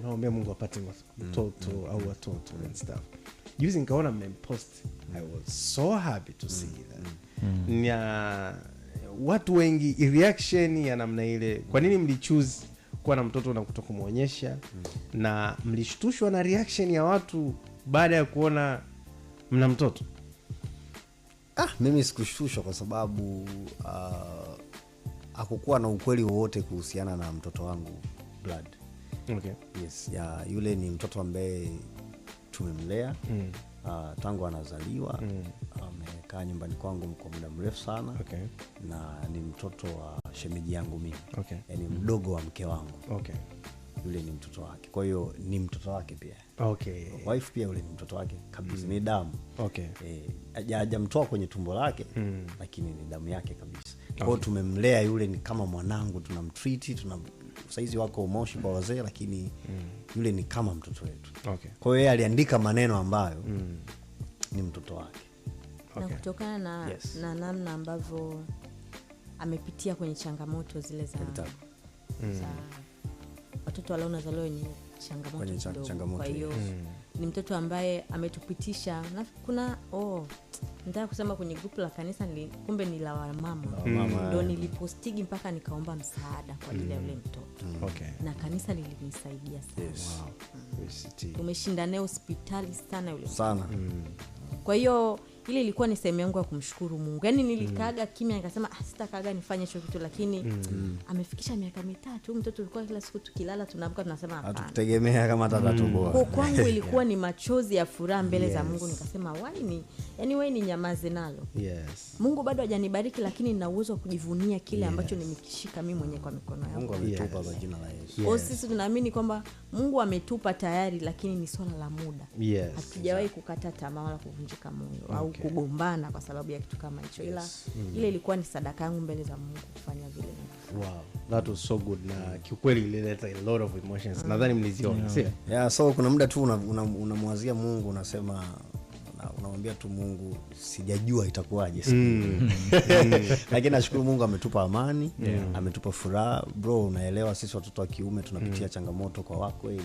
Naombea Mungu apate mtoto au watoto and stuff. Juzi nikaona mmempost. I was so happy to see that. Nya watu wengi reaction ya namna ile. Kwa nini mlichoose kuwa na mtoto na kutokumuonyesha? Na mlishtushwa na reaction ya watu baada ya kuona mna mtoto? Mimi sikushtushwa kwa sababu hakukuwa na ukweli wowote kuhusiana na mtoto wangu Blood. Yule ni mtoto ambaye tumemlea tangu anazaliwa. Amekaa nyumbani kwangu kwa muda mrefu sana. Na ni mtoto wa shemeji yangu mimi. Yaani mdogo wa mke wangu. Yule ni mtoto wake. Kwa hiyo ni mtoto wake pia. Wife pia yule ni mtoto wake kabisa. Ni damu. Hajamtoa kwenye tumbo lake, lakini ni damu yake kabisa. Kwa hiyo tumemlea yule ni kama mwanangu, tunamtreat, saizi wako Moshi kwa wazee, lakini yule ni kama mtoto wetu. Kwa hiyo yeye aliandika maneno ambayo ni mtoto wake. Na kutokana na namna ambavyo amepitia kwenye changamoto zile za watoto wale wanazaliwa wenye changamoto kidogo. Kwa hiyo ni mtoto ambaye ametupitisha, na kuna nataka kusema kwenye group la kanisa kumbe ni la mama. Ndio nilipostigi mpaka nikaomba msaada kwa ajili ya yule mtoto. Na kanisa lilinisaidia sana. Tumeshinda naye hospitali sana yule sana. Kwa hiyo ile ilikuwa ni sehemu yangu ya kumshukuru Mungu. Yaani nilikaaga kimya nikasema sitakaaga nifanye hicho kitu, lakini amefikisha miaka 3. Mtoto alikuwa kila siku tukilala tunaamka tunasema hapana. Hatukutegemea kama atatoboa. Kwa kwangu ilikuwa ni machozi ya furaha mbele za Mungu. Nikasema wewe ni nyamaze nalo. Mungu bado hajanibariki, lakini nina uwezo wa kujivunia kile ambacho nimekishika mimi mwenyewe kwa mikono yangu. Mungu ametupa kwa jina la Yesu. Sisi tunaamini kwamba Mungu ametupa tayari, lakini ni swala la muda. Hatujawahi kukata tamaa wala kuvunjika moyo au kugombana kwa sababu ya kitu kama hicho. Ila ile ilikuwa ni sadaka yangu mbele za Mungu kufanya vile. That was so good. Na kiukweli ilileta a lot of emotions. Nadhani mliziona. So kuna muda tu unamwazia Mungu, unasema unamwambia tu Mungu sijajua itakuwaje lakini nashukuru Mungu ametupa amani, ametupa furaha. Bro, unaelewa sisi watoto wa kiume tunapitia changamoto kwa wakwe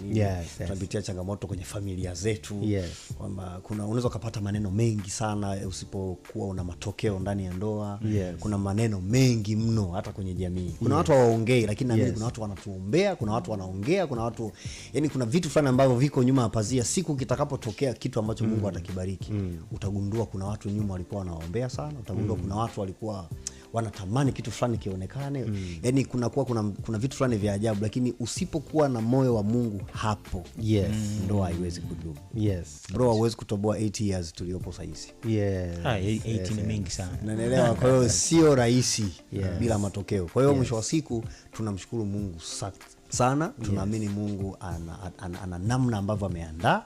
tunapitia changamoto kwenye familia zetu, kwamba unaweza kupata maneno mengi sana usipokuwa una matokeo ndani ya ndoa. Kuna maneno mengi mno hata kwenye jamii. Kuna watu hawaongei, lakini naamini kuna watu wanatuombea, kuna watu wanaongea, kuna watu kuna vitu fulani ambavyo viko nyuma ya pazia. Siku kitakapotokea kitu ambacho Mungu atakibariki, utagundua kuna watu nyuma walikuwa wanaombea sana. Utagundua kuna watu walikuwa wanatamani kitu fulani kionekane. Kuna vitu fulani vya ajabu, lakini usipokuwa na moyo wa Mungu hapo, ndoa haiwezi kudumu. Bro, hauwezi kutoboa 8 years tuliopo sasa hizi. 8 ni mengi sana. Unaelewa? Kwa hiyo sio rahisi bila matokeo. Kwa hiyo mwisho wa siku tunamshukuru Mungu sana. Tunaamini Mungu ana namna ambavyo ameandaa.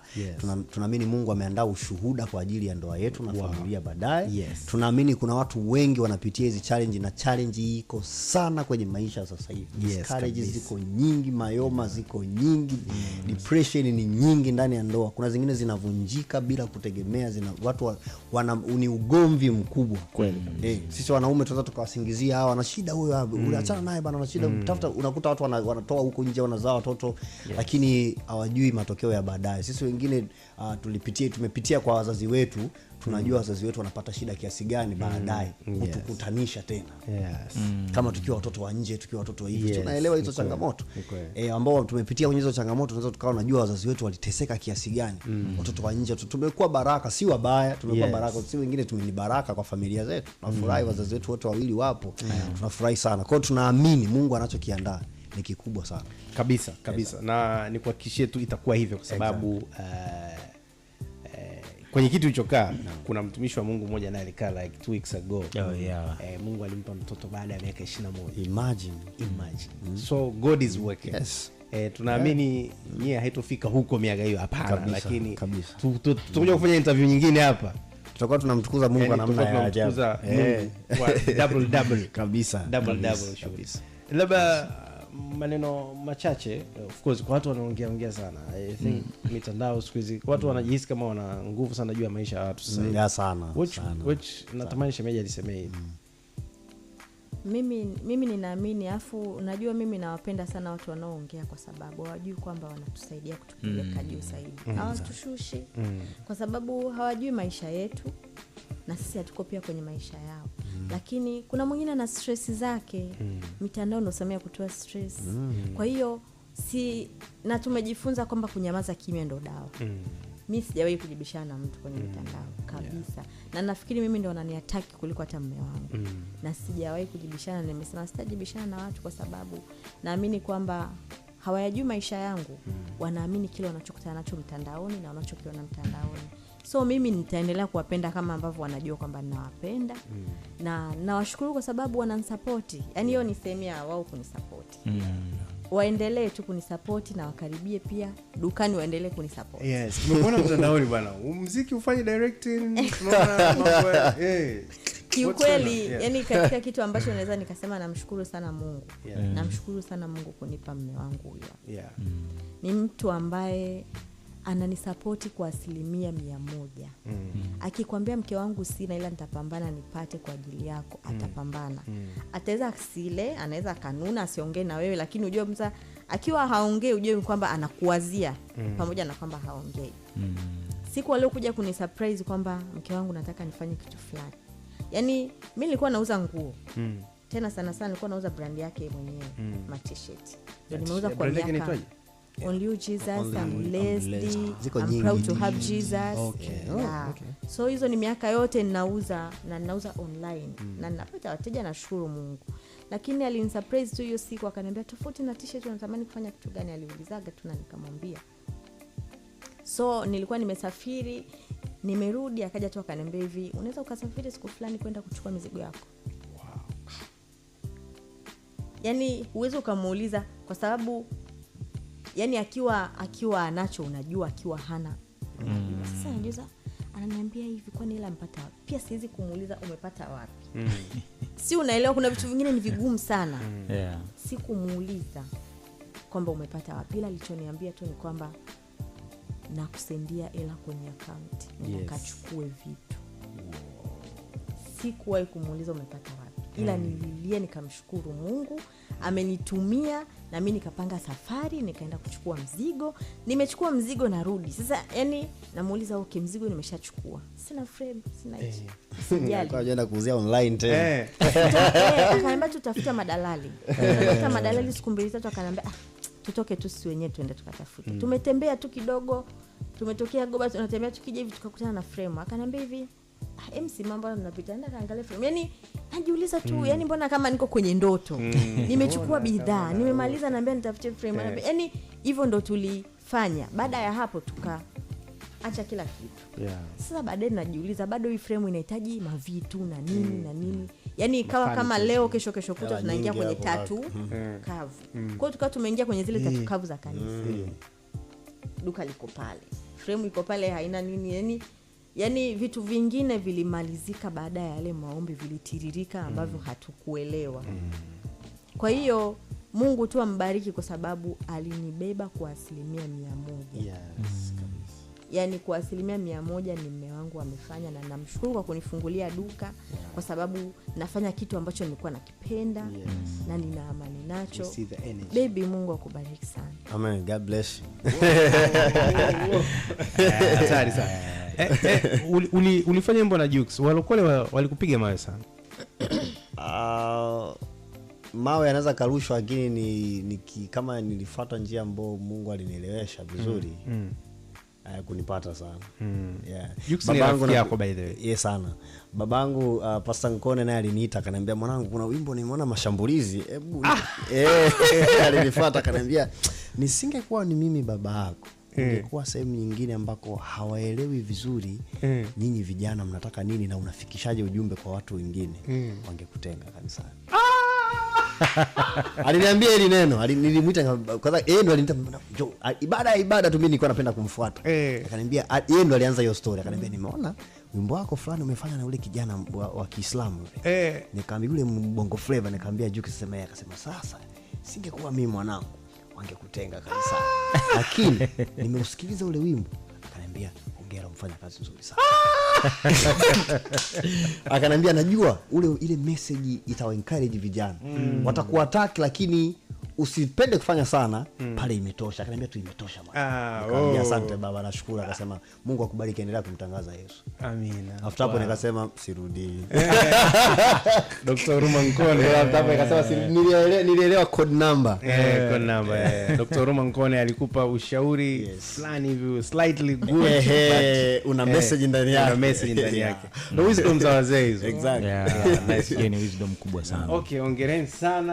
Tunaamini Mungu ameandaa ushuhuda kwa ajili ya ndoa yetu na familia baadaye. Tunaamini kuna watu wengi wanapitia hizi challenge, na challenge iko sana kwenye maisha sasa hivi. Challenges ziko nyingi, mayoma ziko nyingi, depression ni nyingi ndani ya ndoa. Kuna zingine zinavunjika bila kutegemea, watu ni ugomvi mkubwa kweli. Sisi wanaume tunaweza tukawasingizia hawa ana shida huyo, uliachana naye bana, ana shida. Tafuta, unakuta watu wanatoa huko nje, wanazaa watoto lakini hawajui matokeo ya baadaye. Sisi wengine tumepitia kwa wazazi wetu, tunajua wazazi wetu wanapata shida kiasi gani baadaye kutukutanisha tena. Kama tukiwa watoto wa nje, tukiwa watoto hivi, tunaelewa hizo changamoto. Ambao tumepitia kwenye hizo changamoto, tunaweza tukawa tunajua wazazi wetu waliteseka kiasi gani. Watoto wa nje tumekuwa baraka, si wabaya, tumekuwa baraka. Si wengine tumeni baraka kwa familia zetu. Tunafurahi wazazi wetu wote wawili wapo. Tunafurahi sana. Kwa hiyo tunaamini Mungu anachokiandaa ni kikubwa sana. Kabisa. Na nikuhakikishie tu itakuwa hivyo kwa sababu kwenye kitu ulichokaa kuna mtumishi wa Mungu mmoja naye alikaa like 2 weeks ago. Mungu alimpa mtoto baada ya miaka 21. Imagine. So God is working. Tunaamini nyie haitofika huko miaka hiyo, hapana, lakini tutakuja kufanya interview nyingine hapa, tutakuwa tunamtukuza Mungu namna ya ajabu. Double kabisa. Double kabisa. Labda maneno machache, of course kwa watu wanaongea sana. I think mitandao siku hizi watu wanajihisi kama wana nguvu sana juu ya maisha ya watu sasa hivi. Sana. Which natamani shemeji aliseme hivi. Mimi ninaamini, afu unajua mimi nawapenda sana watu wanaoongea kwa sababu hawajui kwamba wanatusaidia kutupeleka juu zaidi. Hawatushushi kwa sababu hawajui maisha yetu na sisi hatuko pia kwenye maisha yao. Lakini kuna mwingine na stress zake. Mitandao ndio samia kutoa stress. Kwa hiyo na tumejifunza kwamba kunyamaza kimya ndio dawa. Mimi sijawahi kujibishana na mtu kwenye mitandao kabisa. Na nafikiri mimi ndio wananiataki kuliko hata mume wangu. Na sijawahi kujibishana, nimesema sitajibishana na watu kwa sababu naamini kwamba hawayajui maisha yangu. Wanaamini kile wanachokutana nacho mtandaoni na wanachokiona mtandaoni. So mimi nitaendelea kuwapenda kama ambavyo wanajua kwamba ninawapenda. Na nawashukuru kwa sababu wananisupport. Yaani hiyo ni sehemu ya wao kunisupport. Waendelee tu kunisupport na wakaribie pia dukani waendelee kunisupport. Tumeona mtandaoni bwana. Muziki ufanye directing, tunaona mambo kiukweli, yani katika kitu ambacho naweza nikasema namshukuru sana Mungu. Namshukuru sana Mungu kunipa mume wangu huyo. Ni mtu ambaye ananisupport kwa 100%. Akikwambia mke wangu sina ila nitapambana nipate kwa ajili yako, atapambana. Ataweza asile, anaweza kanuna asiongee na wewe, lakini unajua msa akiwa haongei unajua kwamba anakuwazia pamoja na kwamba haongei. Siku aliyokuja kunisurprise kwamba mke wangu nataka nifanye kitu fulani. Yaani mimi nilikuwa nauza nguo. Tena sana nilikuwa nauza brand yake mwenyewe, ma t-shirt. Ndio nimeuza kwa miaka. Only you Jesus, I'm blessed, I'm proud to have Jesus. So hizo ni miaka yote ninauza na ninauza online na ninapata wateja, nashukuru Mungu. Lakini alinisurprise tu hiyo siku akaniambia tofauti na t-shirt unatamani kufanya kitu gani, aliulizaga tu na nikamwambia. So nilikuwa nimesafiri, nimerudi akaja tu akaniambia hivi, unaweza ukasafiri siku fulani kwenda kuchukua mizigo yako. Yaani uwezo ukamuuliza kwa sababu yani akiwa anacho unajua, akiwa hana unajua. Sasa unajua ananiambia hivi, kwani ila mpata wapi? Pia siwezi kumuuliza umepata wapi. Si unaelewa kuna vitu vingine ni vigumu sana. Si kumuuliza kwamba umepata wapi, ila alichoniambia tu ni kwamba nakusendia hela kwenye account ukachukue vitu. Sikuwahi kumuuliza umepata wapi, ila nililia nikamshukuru Mungu amenitumia na mimi nikapanga safari nikaenda kuchukua mzigo. Nimechukua mzigo narudi. Sasa yani namuuliza okay, mzigo nimeshachukua. Sina frame, sina hichi. Sijali. Akaenda kuuzia online tena. Akaniambia tutafuta madalali. Tutafuta madalali siku 2-3 akaniambia tutoke tu sisi wenyewe tuende tukatafute. Tumetembea tu kidogo. Tumetokea Goba tunatembea tukija hivi tukakutana na frame. Akaniambia hivi MC mambo mnapita nenda kaangalia frame. Yaani najiuliza tu yani mbona kama niko kwenye ndoto. Nimechukua bidhaa, nimemaliza naambia nitafute frame. Yaani hivyo ndo tulifanya. Baada ya hapo acha kila kitu. Yeah. Sasa baadaye najiuliza bado hii frame inahitaji mavitu na nini na nini. Yaani ikawa kama leo kesho kuta tunaingia kwenye tatu kavu. Kwa hiyo tukawa tumeingia kwenye zile tatu kavu za kanisa. Duka liko pale. Frame iko pale haina nini yani vitu vingine vilimalizika baada ya yale maombi, vilitiririka ambavyo hatukuelewa. Kwa hiyo Mungu tu ambariki kwa sababu alinibeba kwa 100%. Yes. Yani kwa 100% ni mume wangu amefanya, na namshukuru kwa kunifungulia duka kwa sababu nafanya kitu ambacho nilikuwa nakipenda na nina amani nacho. Baby, Mungu akubariki sana. Amen. God bless you. Hatari sana. Ulifanya mambo na Jux. Walokole walikupiga mawe sana. Mawe yanaweza karushwa, lakini ni kama nilifuata njia ambayo Mungu alinielewesha vizuri. Kunipata sana. Yeah. Babangu yako by the way. Yes sana. Babangu Pastor Nkone naye aliniita akaniambia, mwanangu kuna wimbo nimeona mashambulizi. Hebu alinifuata akaniambia nisingekuwa ni mimi baba yako, ingekuwa sehemu nyingine ambako hawaelewi vizuri nyinyi vijana mnataka nini na unafikishaje ujumbe kwa watu wengine, wangekutenga kanisani. Aliniambia hili neno, nilimuita kwanza, yeye ndo aliniita ibada tu, mimi nilikuwa napenda kumfuata. Akaniambia yeye ndo alianza hiyo story, akaniambia nimeona wimbo wako fulani umefanya na ule kijana wa Kiislamu. Nikamwambia yule Bongo Flava, nikamwambia Jux sema yeye, akasema sasa singekuwa mimi mwanangu wangekutenga kabisa. Lakini nimeusikiliza ule wimbo, akaniambia hongera, mfanya kazi nzuri sana. Akaniambia najua ile message itawa encourage vijana. Watakuwa attack lakini usipende kufanya sana, pale imetosha. Akaniambia tu imetosha bwana. Akaniambia asante baba, nashukuru. Akasema Mungu akubariki, endelea kumtangaza Yesu. Amina. After hapo nikasema sirudi. Dr. Huruma Nkone after hapo nikasema nilielewa code number. Code number. Dr. Huruma Nkone alikupa ushauri fulani hivi slightly good. Una message ndani yake. Una message ndani yake. Ndio wisdom za wazee hizo. Exactly. Nice, wisdom kubwa sana. Okay, hongereni sana.